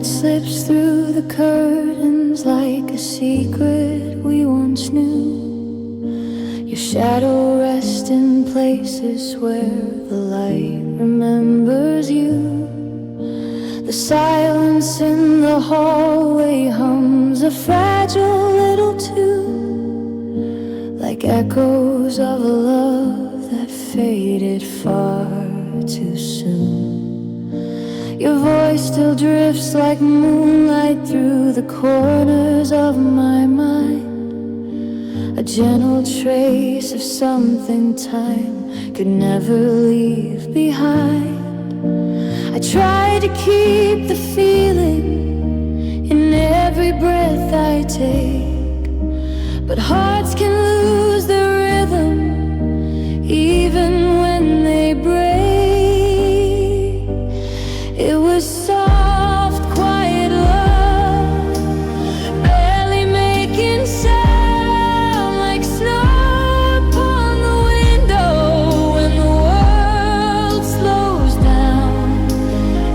slips through the curtains like a secret we once knew. Your shadow rests in places where the light remembers you. The silence in the hallway hums a fragile little tune, like echoes of a love that faded far too soon. Your voice still drifts like moonlight through the corners of my mind, a gentle trace of something time could never leave behind. I try to keep the feeling in every breath I take, but hearts can lose their rhythm even when they break. It was soft, quiet love, barely making sound, like snow upon the window when the world slows down.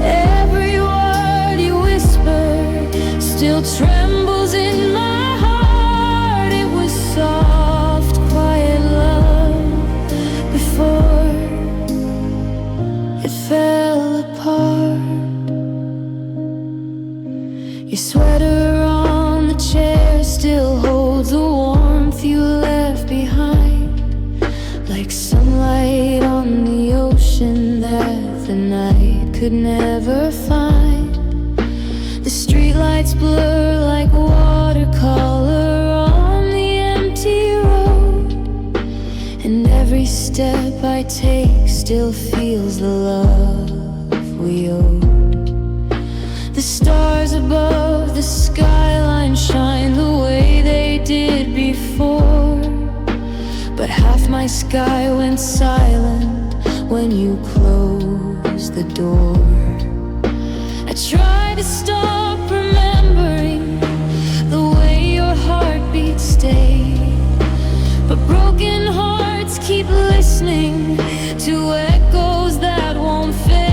Every word you whispered still trembles in my heart. It was soft, quiet love before it fell apart. Your sweater on the chair still holds the warmth you left behind, like sunlight on the ocean that the night could never find. The streetlights blur like watercolor on the empty road, and every step I take still feels the love we owe. The stars above the skyline shine the way they did before, but half my sky went silent when you closed the door. I try to stop remembering the way your heartbeat stayed, but broken hearts keep listening to echoes that won't fade.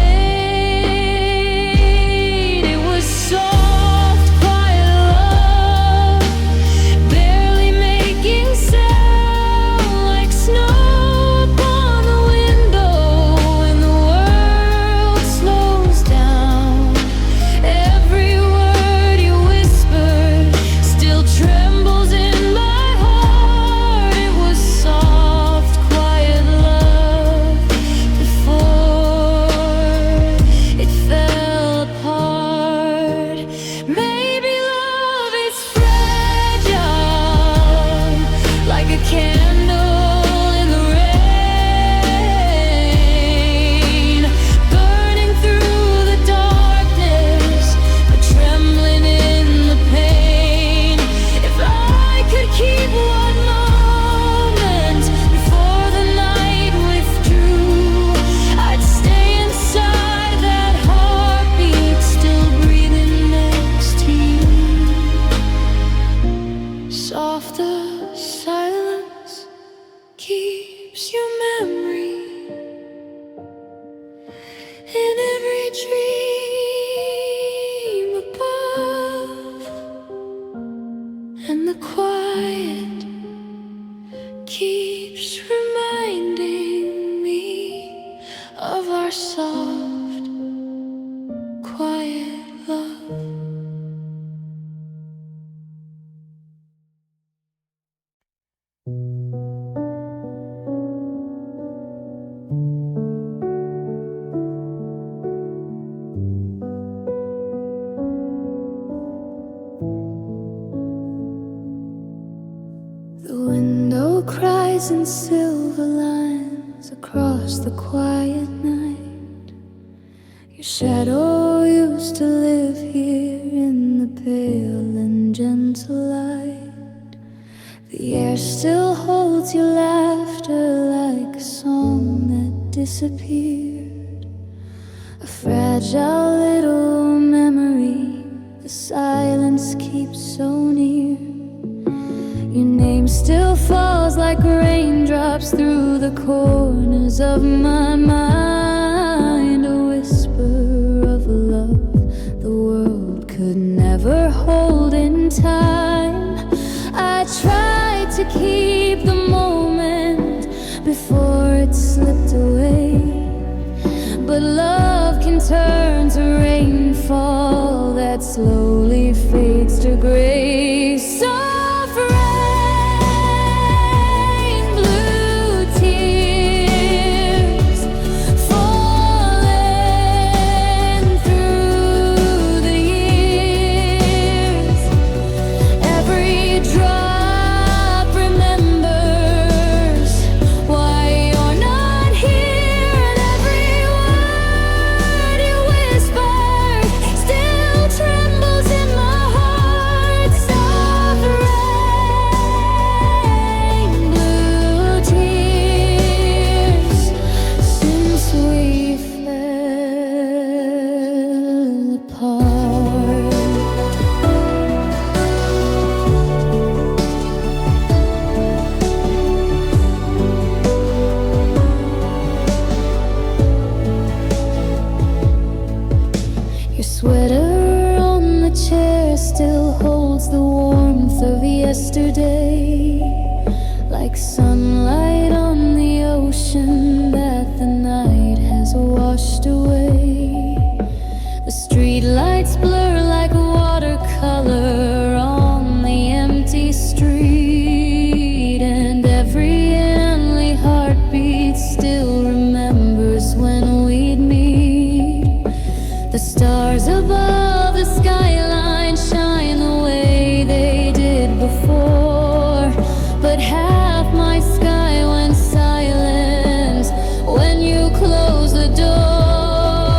It was soft, quiet love, barely making sound, like snow upon the window when the world slows down. Every word you whispered still trembles in my heart. It was soft, quiet love before it fell apart. Maybe love is fragile, like a candle in the rain, burning through the darkness, but trembling in the pain. If I could keep one moment before the night withdrew, I'd stay inside that heartbeat, still breathing next to you. Softer silence keeps your memory in every dream above, and the quiet keeps reminding me of our soft, quiet love. The window cries in silver lines across the quiet night. Your shadow used to live here in the pale and gentle light. The air still holds your laughter like a song that disappeared, a fragile little memory the silence keeps so near. Your name still falls like raindrops through the corners of my mind, a whisper of a love the world could in time. I tried to keep the moment before it slipped away, but love can turn to rainfall that slowly fades to gray. Soft rain, blue tears falling through the years. Every drop remembers why you're not here, and every word you whispered still trembles in my heart. Soft rain, blue tears since we fell apart. Your sweater on the chair still holds the warmth of yesterday, like sunlight on the ocean that the night has washed away. The streetlights blur like watercolor on the empty street, and every only heartbeat still remembers when we'd meet. The stars above the skyline shine the way they did before, but half my sky went silent when you closed the door.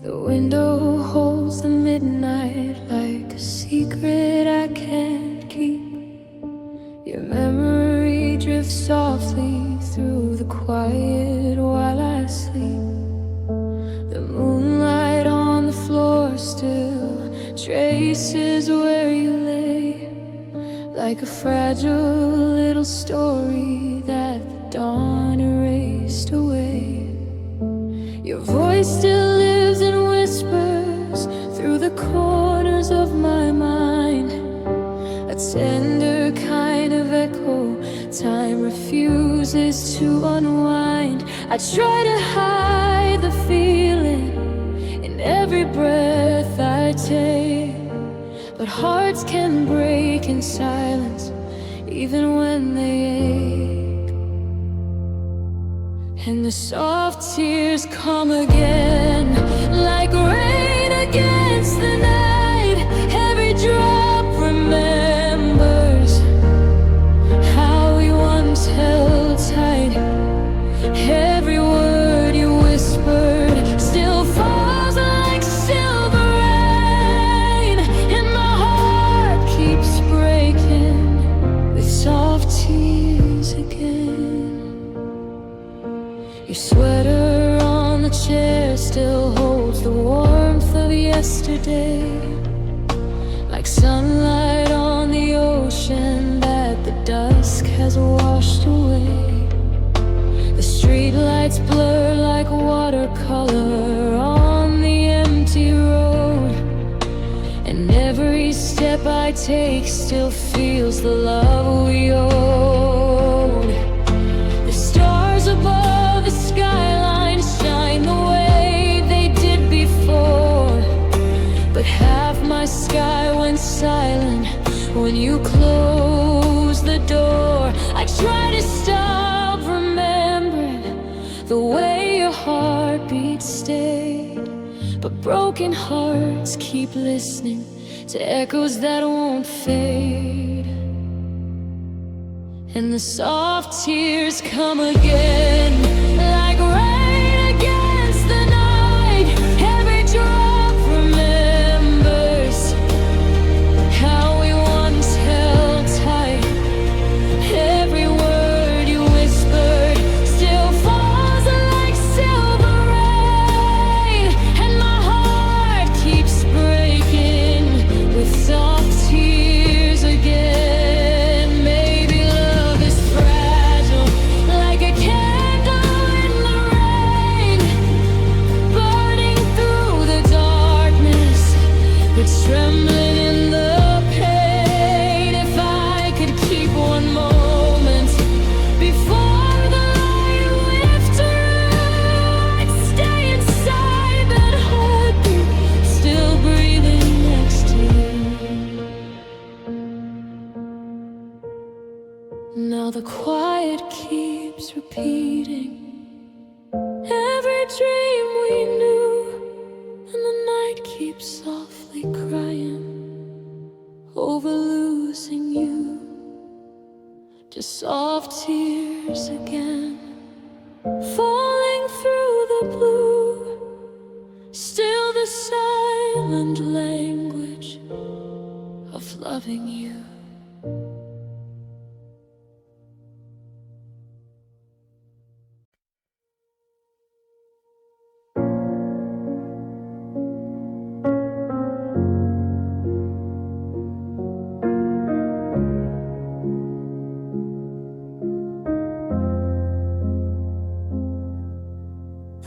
The window holds the midnight like a secret I can't keep. Your memory drifts softly through the quiet while I sleep. The moonlight on the floor still traces where you lay, like a fragile little story that the dawn erased away. Your voice still lives and whispers through the corners of my mind, a tender kind of echo time refuses to unwind. I try to hide the feeling in every breath I take, but hearts can break in silence even when they ache. And the soft tears come again, like rain against the night. Every drop remembers how we once held tight. Every word you whispered still falls like silver rain, and my heart keeps breaking with soft tears again. Your sweater on the chair still holds the warmth of yesterday, like sunlight on the ocean that the dusk has washed away. The streetlights blur like watercolor on the empty road, and every step I take still feels the love we owed. The stars above the skyline shine the way they did before, but half my sky went silent when you closed the door. I try to stop remembering the way your heartbeat stayed, but broken hearts keep listening to echoes that won't fade. And the soft tears come again, like rain against the night. Every drop remembers how we once held tight. Every word you whispered still falls like silver rain, and my heart keeps breaking with soft tears again. Trembling in the pain, if I could keep one moment before the light whipped through, I'd stay inside that heartbeat, still breathing next to you. Now the quiet keeps repeating every dream we knew, and the night keeps softly crying over losing you. Just soft tears again, falling through the blue, still the silent language of loving you.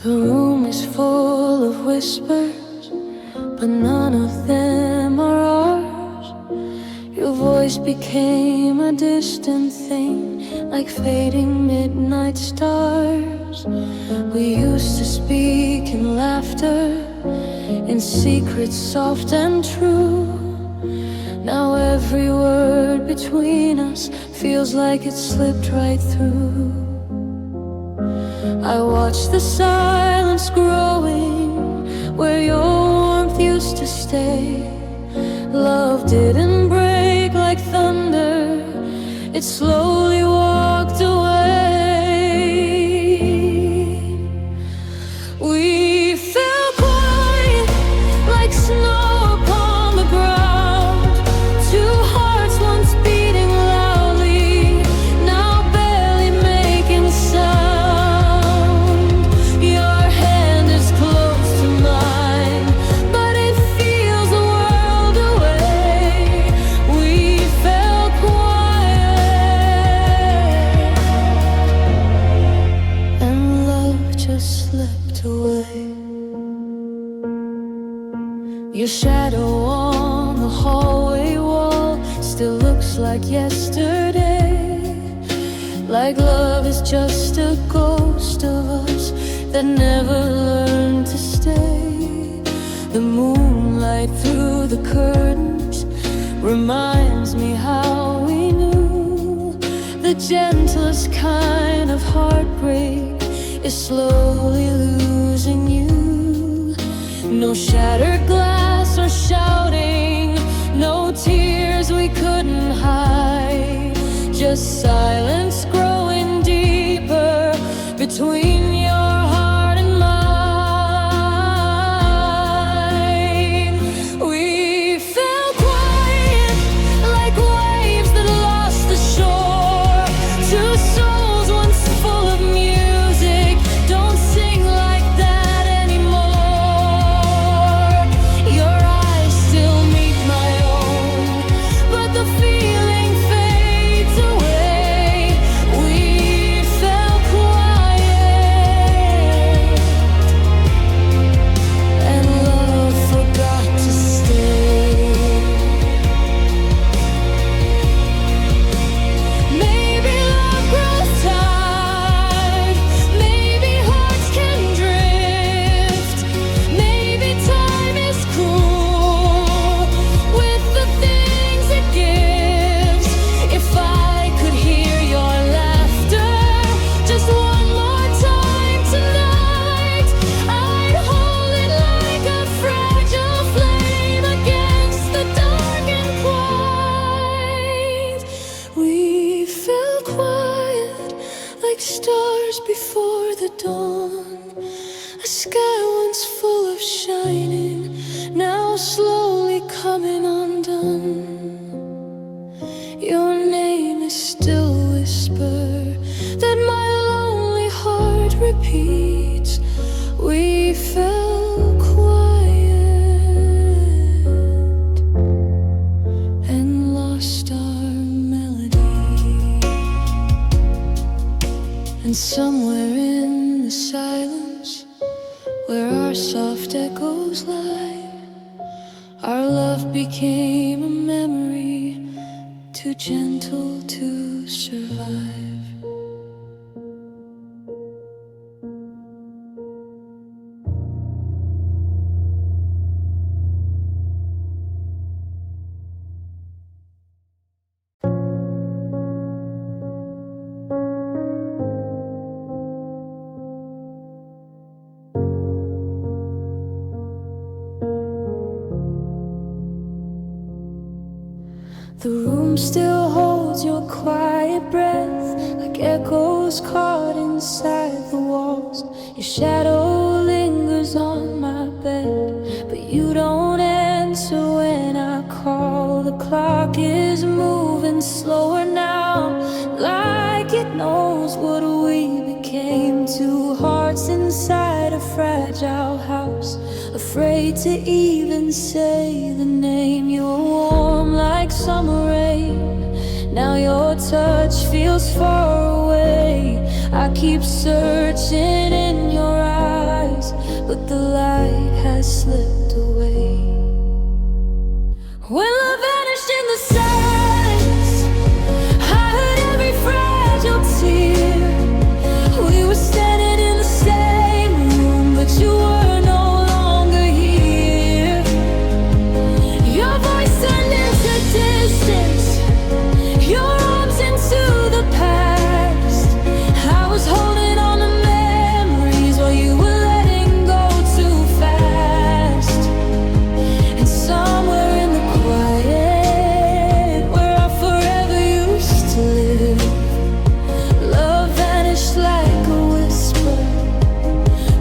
The room is full of whispers, but none of them are ours. Your voice became a distant thing, like fading midnight stars. We used to speak in laughter, in secrets soft and true. Now every word between us feels like it slipped right through. I watch the silence growing where your warmth used to stay. Love didn't break like thunder, it slowly walked away. We fell quiet Your shadow on the hallway wall still looks like yesterday, like love is just a ghost of us that never learned to stay. The moonlight through the curtains reminds me how we knew the gentlest kind of heartbreak is slowly losing you. No shattered glass or shouting, no tears we couldn't hide, just silence growing deeper between your heart and mine. We fell quiet like waves that lost the shore. Two souls once full of music don't sing like that anymore. Your eyes still meet my own, but the feeling fades away. We fell quiet, and love forgot to stay. Maybe love grows tired, maybe hearts can drift, maybe time is cruel with the things it gives. If I could hear your laughter just one more time tonight, I'd hold it like a fragile flame against the dark and quiet. We fell quiet like stars before the dawn, a sky once full of shining, now slowly coming undone. Your name is still a whisper that my lonely heart repeats. We fell quiet and lost our melody. And somewhere in the silence, where our soft echoes lie, our love became a memory too gentle to survive. The room still holds your quiet breath, like echoes caught inside the walls. Your shadow lingers on my bed, but you don't answer when I call. The clock is moving slower now, like it knows what we became. Two hearts inside a fragile house, afraid to even say the name. You're warm like summer rain, now your touch feels far away. I keep searching in your eyes, but the light has slipped away. When love vanished in the silence, I heard every fragile tear. We were standing in the same room, but you were no longer here. Your voice turned into distance, your arms into the past. I was holding on to memories while you were letting go too fast. And somewhere in the quiet, where I forever used to live, love vanished like a whisper,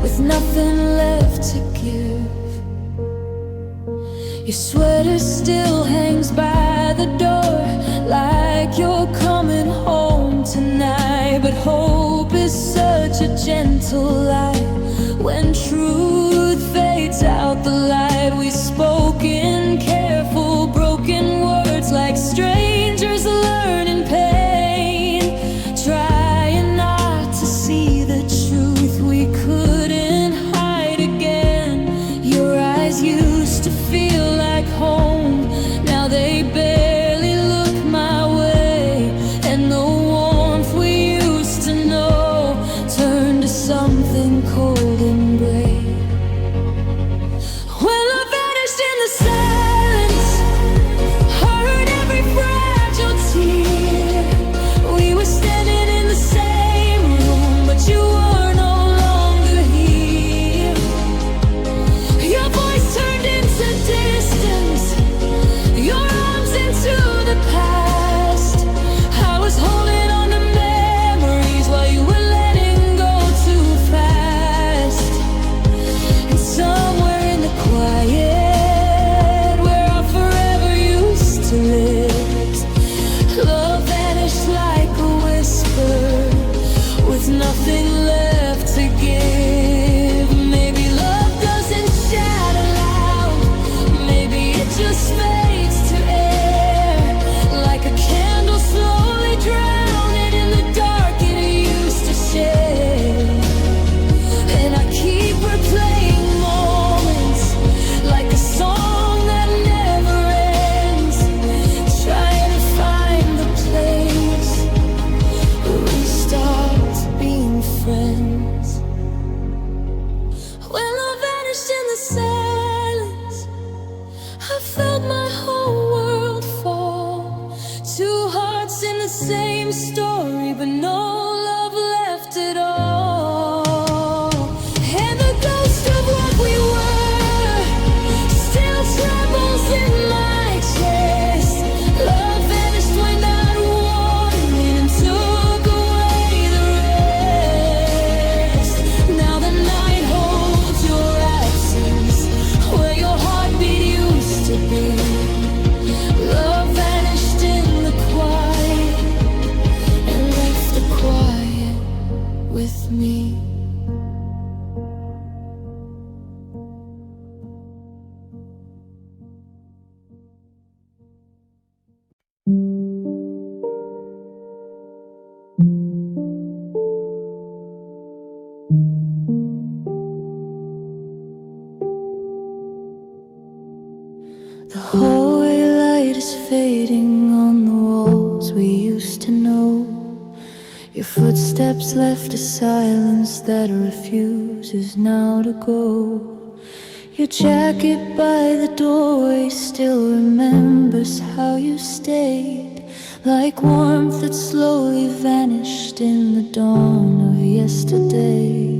with nothing left to give. Your sweater still hangs by the door, like you're coming home tonight. But hope is such a gentle light. When truth fades out, the light we spoke in careful broken words, like strangers learning pain, trying not to see the truth we couldn't hide again. Your eyes used to feel same story, but no love left at all. And the ghost of what we were still trembles in my chest. Love vanished when that warning took away the rest. Now the night holds your absence where your heartbeat used to be. Love vanished in the quiet and left the quiet with me. The hallway light is fading on the walls we used to know. Your footsteps left a silence that refuses now to go. Your jacket by the doorway still remembers how you stayed, like warmth that slowly vanished in the dawn of yesterday.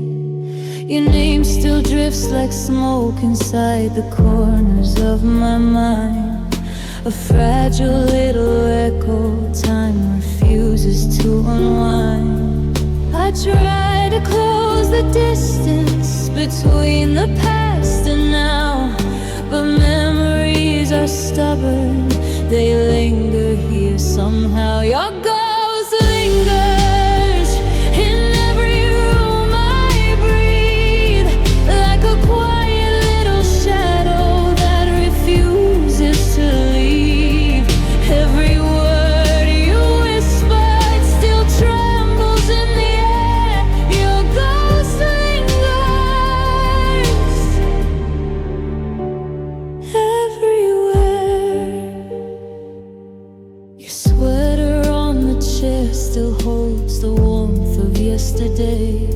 Your name still drifts like smoke inside the corners of my mind, a fragile little echo time refuses to unwind. I try to close the distance between the past and now, but memories are stubborn, they linger here somehow. Your ghost lingers in every room I breathe, like a quiet little shadow that refuses to leave. Every word you whispered still trembles in the air. Your ghost lingers everywhere. Your sweater on the chair still holds the warmth of yesterday,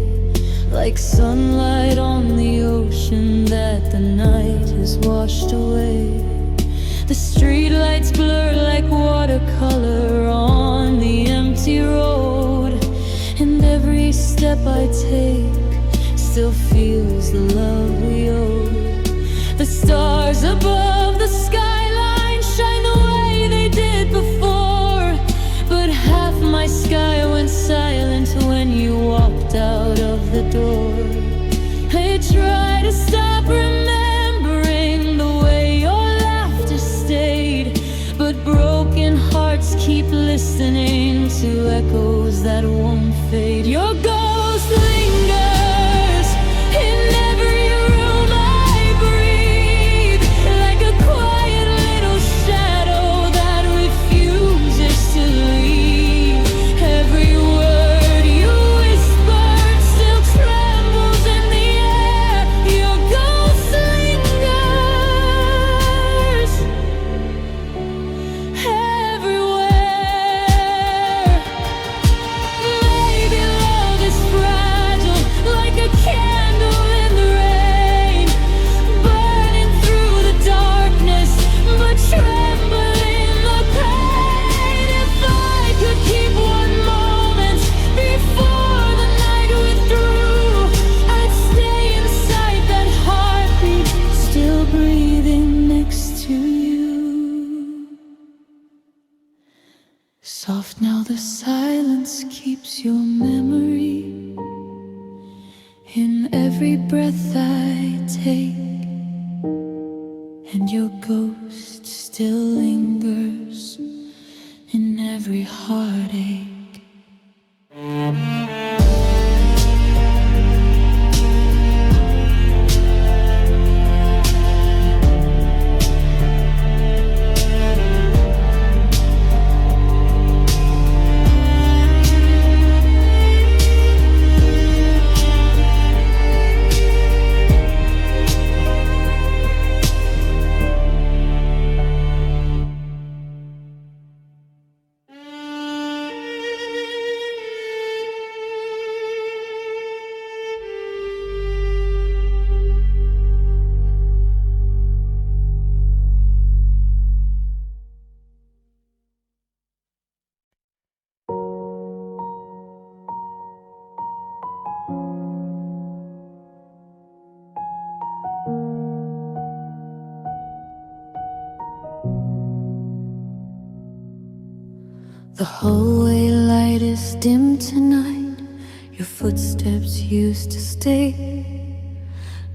like sunlight on the ocean that the night has washed away. The streetlights blur like watercolor on the empty road, and every step I take still feels the love we owe. The stars above the skyline shine the way they did before, but half my sky went silent when you walked out of the door. I try to stop remembering the way your laughter stayed, but broken hearts keep listening to echoes that won't fade. Your ghost lingers in every room I breathe, like a quiet little shadow that refuses to leave. Every word you whispered still trembles in the air. Your ghost lingers everywhere. Maybe love is fragile, like a candle in the rain, burning through the darkness, but trembling the pain. If I could keep one moment before the night withdrew, I'd stay inside that heartbeat, still breathing next to you. Soft now the silence keeps your memory in every breath I take, and your ghost still lingers in every heartache. The hallway light is dim tonight. Your footsteps used to stay.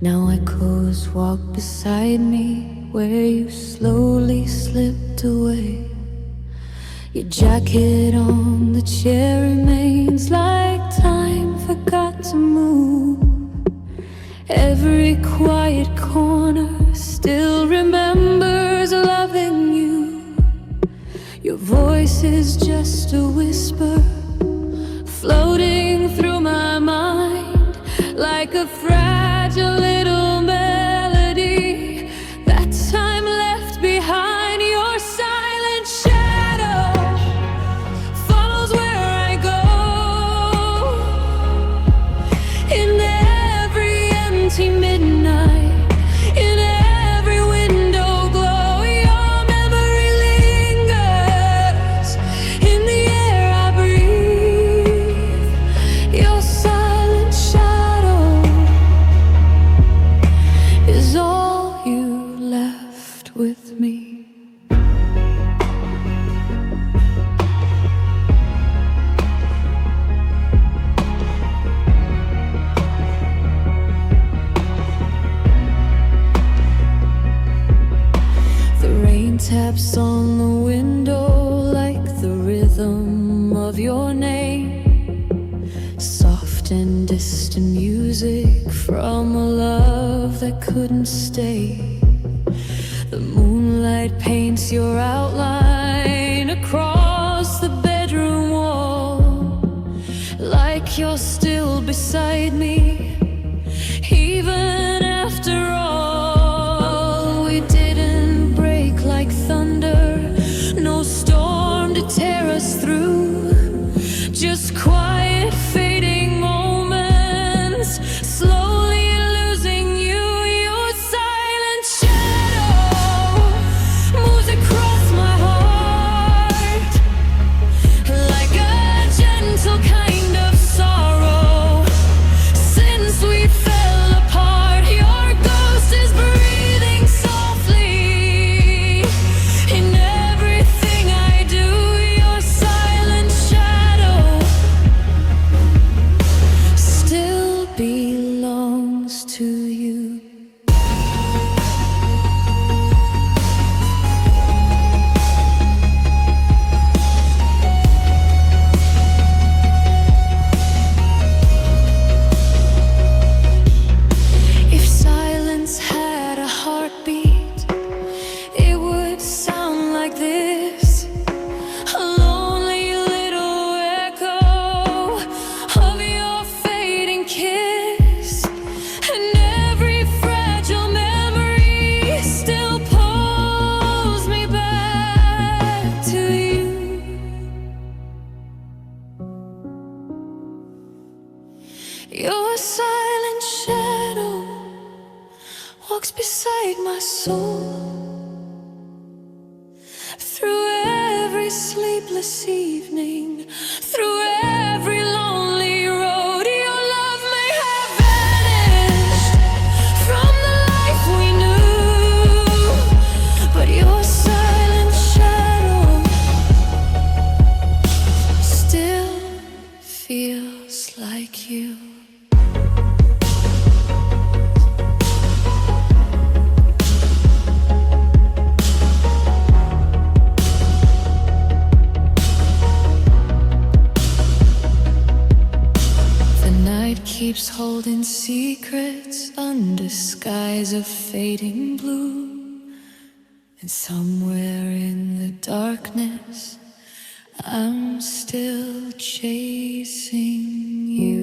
Now echoes walk beside me where you slowly slipped away. Your jacket on the chair remains like time forgot to move. Every quiet corner still remembers loving you. Your voice is just a whisper floating through my mind, like a fragile little melody that time left behind. Your silent shadow follows where I go. In every empty midnight, in every window glow, your memory lingers in the air I breathe. Your silent shadow is all you left with me. Taps on the window like the rhythm of your name. Soft and distant music from a love that couldn't stay. The moonlight paints your outline across the bedroom wall, like you're still beside me, even after all. We didn't break like thunder, no storm to tear us through, just quiet fading moments, slowly losing you. Your silent shadow moves across my heart like a gentle kind of sorrow. Since we fell apart, your ghost is breathing softly in everything I do. Your silent shadow still belongs to you. If silence had a heartbeat, it would sound like this. A lonely little echo of your fading kiss, and every fragile memory still pulls me back to you. Your silent shadow walks beside my soul through every sleepless evening, through every lonely road. Your love may have vanished from the life we knew, but your silent shadow still feels like you. Keeps holding secrets under skies of fading blue, and somewhere in the darkness I'm still chasing you.